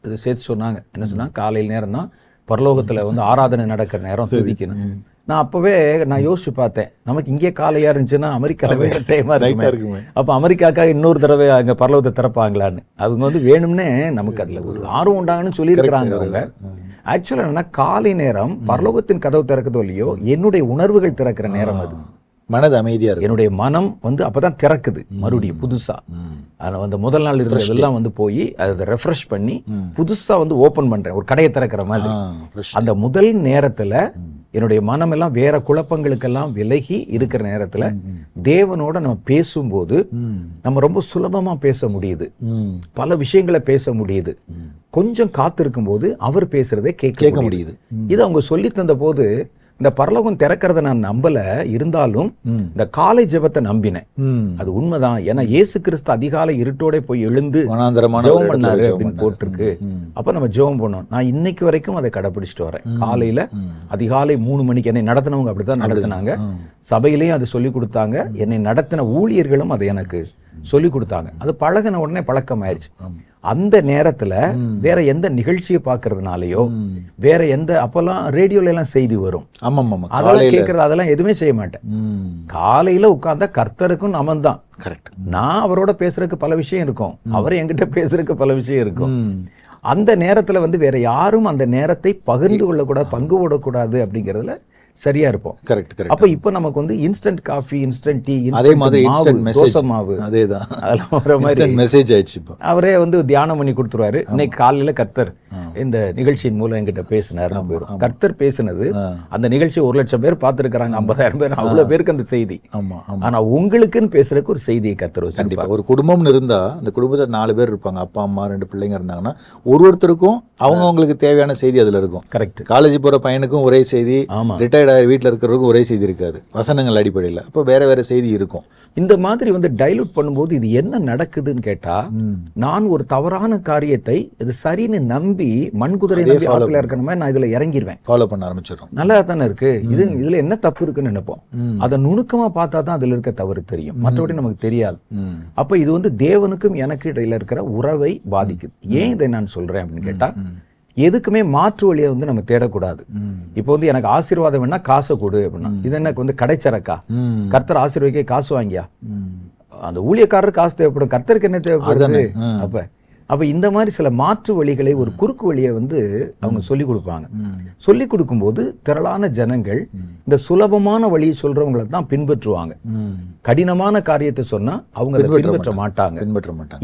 இது சேர்த்து சொன்னாங்க. என்ன சொன்னாங்க, காலையில் நேரம் தான் பரலோகத்துல வந்து ஆராதனை நடக்கிற நேரம் துதிக்கணும். நான் அப்பவே நான் யோசிச்சு பார்த்தேன், நமக்கு இங்கே காலையா இருந்துச்சுன்னா அமெரிக்காவே டைமா இருக்குமே, அப்ப அமெரிக்காக்காக இன்னொரு தடவை அங்க பரலோகத்தை திறப்பாங்களான்னு அவங்க வந்து வேணும்னே நமக்கு அதுல ஒரு ஆர்வம் உண்டாங்கன்னு சொல்லியிருக்கிறாங்க. அவங்க ஆக்சுவலா என்னன்னா காலை நேரம் பரலோகத்தின் கதவு திறக்குதோ இல்லையோ என்னுடைய உணர்வுகள் திறக்கிற நேரம், அது மனது அமைதியா இருக்கு. என்னுடைய மனம் வந்து அப்பதான் திறக்குது மறுபடியும் புதுசா. அந்த முதல் நாள் இருந்ததெல்லாம் வந்து போய் அதை ரெஃப்ரெஷ் பண்ணி புதுசா வந்து ஓபன் பண்றேன், ஒரு கடையை திறக்கிற மாதிரி. அந்த முதல் நேரத்துல என்னுடைய மனமெல்லாம் வேற குழப்பங்களுக்கெல்லாம் விலகி இருக்கிற நேரத்துல தேவனோட நம்ம பேசும்போது நம்ம ரொம்ப சுலபமா பேச முடியுது, பல விஷயங்களை பேச முடியுது. கொஞ்சம் காத்திருக்கும் போது அவர் பேசுறதை கேட்க முடியுது. இது அவங்க சொல்லி தந்த போது இந்த பரலோகம் திறக்கிறத நான் நம்பல, இருந்தாலும் இந்த காலை ஜெபத்தை நம்பினேன். அது உண்மைதான். ஏன்னா இயேசு கிறிஸ்து அதிகாலை இருட்டோட போய் எழுந்து ஜெபம் பண்ணாரு அப்படின்னு போட்டிருக்கு. அப்ப நம்ம ஜெபம் பண்ணோம். நான் இன்னைக்கு வரைக்கும் அதை கடைபிடிச்சிட்டு வரேன். காலையில அதிகாலை 3 மணிக்கு என்னை நடத்தினவங்க அப்படித்தான் நடத்தினாங்க. சபையிலையும் அது சொல்லி கொடுத்தாங்க. என்னை நடத்தின ஊழியர்களும் அதை எனக்கு சொல்லி கொடுத்தாங்க. அது பழகின உடனே பழக்கம் ஆயிடுச்சு. அந்த நேரத்துல வேற எந்த நிகழ்ச்சியை பாக்குறதுனாலயோ, வேற எந்த அப்பெல்லாம் ரேடியோல எல்லாம் செய்தி வரும், அதெல்லாம் கேட்கறது அதெல்லாம் எதுவுமே செய்ய மாட்டேன். காலையில உட்கார்ந்தா கர்த்தருக்கும் நமன் தான். கரெக்ட். நான் அவரோட பேசுறதுக்கு பல விஷயம் இருக்கும், அவர் என்கிட்ட பேசுறதுக்கு பல விஷயம் இருக்கும். அந்த நேரத்துல வேற யாரும் அந்த நேரத்தை பகிர்ந்து கொள்ளக்கூடாது, பங்கு போடக்கூடாது அப்படிங்கறதுல சரியா இருப்போம். கரெக்ட். அப்ப இப்ப நமக்கு இன்ஸ்டன்ட் காஃபி, இன்ஸ்டன்ட் டீ, அதே மாதிரி இன்ஸ்டன்ட் மெசேஜ், மாவு, அதேதான், அதெல்லாம் வர மாதிரி மெசேஜ் ஆயிடுச்சு. இப்போ அவரே தியானம் பண்ணி கொடுத்துருவாரு. இன்னைக்கு காலையில கர்த்தர் இந்த நிகழ்ச்சியின் மூலம் என்கிட்ட பேசினார். கர்த்தர் பேசினது அந்த நிகழ்ச்சி 1,00,000 பேர் பார்த்திருக்கிறாங்க, 50,000 பேர், அவ்வளவு பேருக்கு அந்த செய்தி. ஆனா உங்களுக்குன்னு பேசுறதுக்கு ஒரு செய்தியை கர்த்தர் கண்டிப்பா. ஒரு குடும்பம்னு இருந்தா அந்த குடும்பத்துல 4 பேர் இருப்பாங்க, அப்பா அம்மா 2 பிள்ளைங்க இருந்தாங்கன்னா ஒருத்தருக்கும் அவங்களுக்கு தேவையான செய்தி அதுல இருக்கும். கரெக்ட். காலேஜ் போற பையனுக்கும் ஒரே செய்தி, ரிட்டையர்ட் வீட்டில் இருக்கிறவருக்கும் ஒரே செய்தி இருக்காது, வசனங்கள் அடிப்படையில். அப்போ வேற வேற செய்தி இருக்கும். இந்த மாதிரி டைலூட் பண்ணும்போது இது என்ன நடக்குதுன்னு கேட்டா, நான் ஒரு தவறான காரியத்தை இது சரின்னு நம்பி மண்குதிரை இருக்கிற மாதிரி நான் இதுல இறங்கிடுவேன், ஃபாலோ பண்ண ஆரம்பிச்சிடும். நல்லா தானே இருக்கு, இதுல என்ன தப்பு இருக்குன்னு நினைப்போம். அதை நுணுக்கமா பார்த்தா தான் அதுல இருக்க தவறு தெரியும், மற்றபடி நமக்கு தெரியாது. அப்ப இது தேவனுக்கும் எனக்கு இடையில இருக்கிற உறவை பாதிக்குது. ஏன் இதை நான் சொல்றேன் அப்படின்னு கேட்டா, எதுக்குமே மாற்று வழியை நம்ம தேடக்கூடாது. இப்போ எனக்கு ஆசீர்வாதம் வேணா காசை கொடு அப்படின்னா, இது எனக்கு கடைச்சரக்கா? கர்த்தர் ஆசீர்வாதிக்க காசு வாங்கியா? அந்த ஊழியக்காரருக்கு காசு தேவைப்படும், கர்த்தருக்கு என்ன தேவைப்படுது? அப்ப இந்த மாதிரி சில மாற்று வழிகளை, ஒரு குறுக்கு வழியை அவங்க சொல்லி கொடுப்பாங்க. சொல்லி கொடுக்கும்போது திரளான ஜனங்கள் இந்த சுலபமான வழியை சொல்றவங்களை தான் பின்பற்றுவாங்க. கடினமான காரியத்தை சொன்னா அவங்க பின்பற்ற மாட்டாங்க.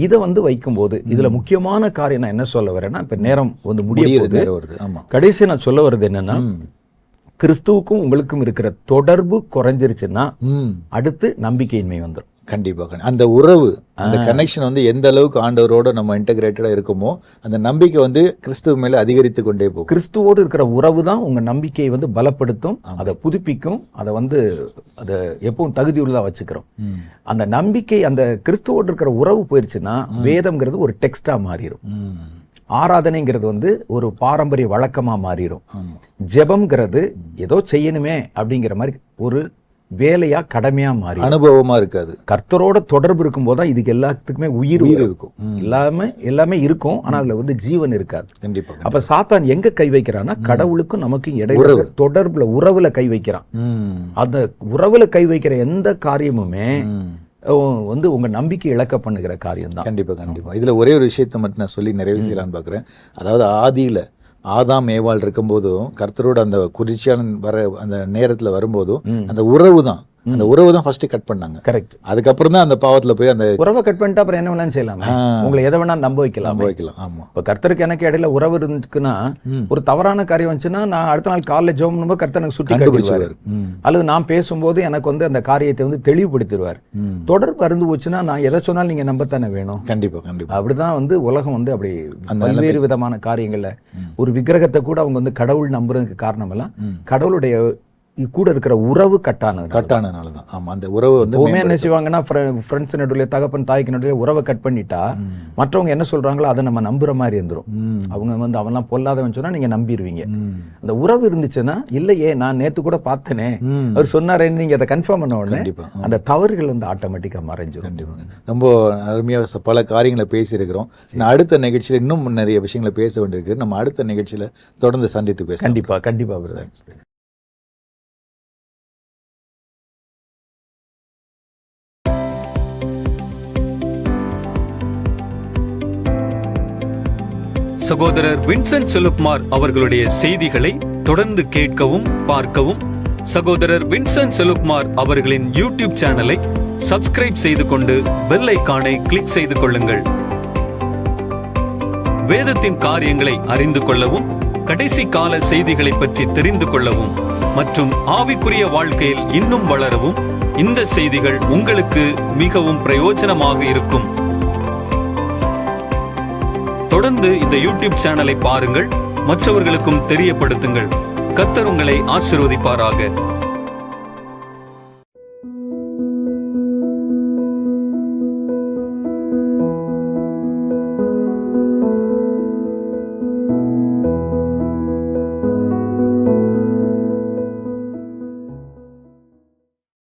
இதை வைக்கும்போது இதுல முக்கியமான காரியம் நான் என்ன சொல்ல வரேன்னா, இப்ப நேரம் முடிய கடைசி நான் சொல்ல வர்றது என்னன்னா, கிறிஸ்துவுக்கும் உங்களுக்கும் இருக்கிற தொடர்பு குறைஞ்சிருச்சுன்னா அடுத்து நம்பிக்கையின்மை வந்துடும். கண்டிப்பா. அந்த உறவு, அந்த கனெக்ஷன் எந்த அளவுக்கு ஆண்டவரோட நம்ம இன்டகிரேட்டடா இருக்குமோ அந்த நம்பிக்கை கிறிஸ்துவ மேல அதிகரித்து கொண்டே போகும். கிறிஸ்துவோடு இருக்கிற உறவு தான் உங்க நம்பிக்கையை பலப்படுத்தும், அதை புதுப்பிக்கும், அதை அதை எப்பவும் தகுதியுள்ளதா வச்சுக்கிறோம். அந்த நம்பிக்கை, அந்த கிறிஸ்துவோடு இருக்கிற உறவு போயிருச்சுன்னா வேதம்ங்கிறது ஒரு டெக்ஸ்டா மாறிடும். ஆராதனைங்கிறது ஒரு பாரம்பரிய வழக்கமா மாறிடும். ஜெபம்ங்கிறது ஏதோ செய்யணுமே அப்படிங்கிற மாதிரி ஒரு வேலையா, கடமையா மாறி, அனுபவமா இருக்காது. கர்த்தரோட தொடர்பு இருக்கும் போதுதான் இதுக்கு எல்லாத்துக்குமே உயிர் இருக்கும். எல்லாமே இருக்கும், ஆனா அதுல ஜீவன் இருக்காது. கண்டிப்பா. அப்ப சாத்தான் எங்க கை வைக்கிறான்னா, கடவுளுக்கும் நமக்கும் இடையில தொடர்புல, உறவுல கை வைக்கிறான். அந்த உறவுல கை வைக்கிற எந்த காரியமுமே உங்க நம்பிக்கை இழக்க பண்ணுகிற காரியம் தான். கண்டிப்பா. இதுல ஒரே ஒரு விஷயத்தை மட்டும் நான் சொல்லி நிறைவு செய்யலான்னு பாக்குறேன். அதாவது ஆதியில ஆதாம் ஏவாள் இருக்கும்போதும் கர்த்தரோட அந்த குளிர்ச்சியான வர அந்த நேரத்துல வரும்போதும் அந்த உறவு தான், அந்த உறவு தான் ஃபர்ஸ்ட் கட் பண்ணாங்க. கரெக்ட். அதுக்கப்புறம் தான் அந்த பாவத்துல போய் அந்த உறவை கட் பண்ணிட்டு அப்புறம் என்ன வேணாலும் செய்யலாம், உங்களை எதை வேணா நம்ப வைக்கலாம். ஆமா. இப்ப கர்த்தருக்கு எனக்கு இடையில உறவு இருந்துச்சுன்னா, ஒரு தவறான காரியம் வந்துச்சுன்னா, நான் அடுத்த நாள் காலைல ஜெபம் பண்ணும்போது கர்த்தர் எனக்கு சுட்டி கண்டுபிடிச்சுவாரு, அல்லது நான் பேசும்போது எனக்கு அந்த காரியத்தை தெளிவுபடுத்திடுவார். தொடர்பு அருந்து போச்சுன்னா நான் எதை சொன்னாலும் நீங்க நம்பத்தானே வேணும். கண்டிப்பா. அப்படிதான் உலகம் அப்படி பல்வேறு விதமான காரியங்கள்ல ஒரு விக்கிரகத்தை கூட அவங்க கடவுள் நம்புறதுக்கு காரணம் எல்லாம் கடவுளுடைய கூட இருக்கிற உறவு கட்டானதுனால தான். ஆமா, அந்த உறவு என்ன செய்வாங்கன்னா, ஃப்ரெண்ட்ஸ் நடுவில், தகப்பன் தாய்க்கு நடுவில் உறவை கட் பண்ணிட்டா மற்றவங்க என்ன சொல்றாங்களோ அதை நம்ம நம்புற மாதிரி இருந்துரும். அவங்க அவன்லாம் பொல்லாதவன் சொன்னா நீங்க நம்பிடுவீங்க. அந்த உறவு இருந்துச்சுன்னா, இல்லையே நான் நேத்து கூட பார்த்தனே, அவர் சொன்னாரே, நீங்க அதை கன்ஃபார்ம் பண்ண உடனே அந்த தவறுகள் ஆட்டோமேட்டிக்கா மறைஞ்சிடும். ரொம்ப அருமையா பல காரியங்களை பேசியிருக்கிறோம். நான் அடுத்த நிகழ்ச்சியில இன்னும் நிறைய விஷயங்களை பேச வேண்டியிருக்கு. நம்ம அடுத்த நிகழ்ச்சியில தொடர்ந்து சந்தித்து பேச. கண்டிப்பா பிரதர். சகோதரர் வின்சென்ட் செலுக்மார் அவர்களுடைய செய்திகளை தொடர்ந்து கேட்கவும் பார்க்கவும் சகோதரர் வின்சென்ட் செலுக்மார் அவர்களின் யூடியூப் சேனலை சப்ஸ்கிரைப் செய்து கொண்டு பெல் ஐகானை கிளிக் செய்து கொள்ளுங்கள். வேதத்தின் காரியங்களை அறிந்து கொள்ளவும் கடைசி கால செய்திகளை பற்றி தெரிந்து கொள்ளவும் மற்றும் ஆவிக்குரிய வாழ்க்கையில் இன்னும் வளரவும் இந்த செய்திகள் உங்களுக்கு மிகவும் பிரயோஜனமாக இருக்கும். தொடர்ந்து இந்த யூடியூப் சேனலை பாருங்கள், மற்றவர்களுக்கும் தெரியப்படுத்துங்கள். கர்த்தர் உங்களை ஆசீர்வதிப்பாராக.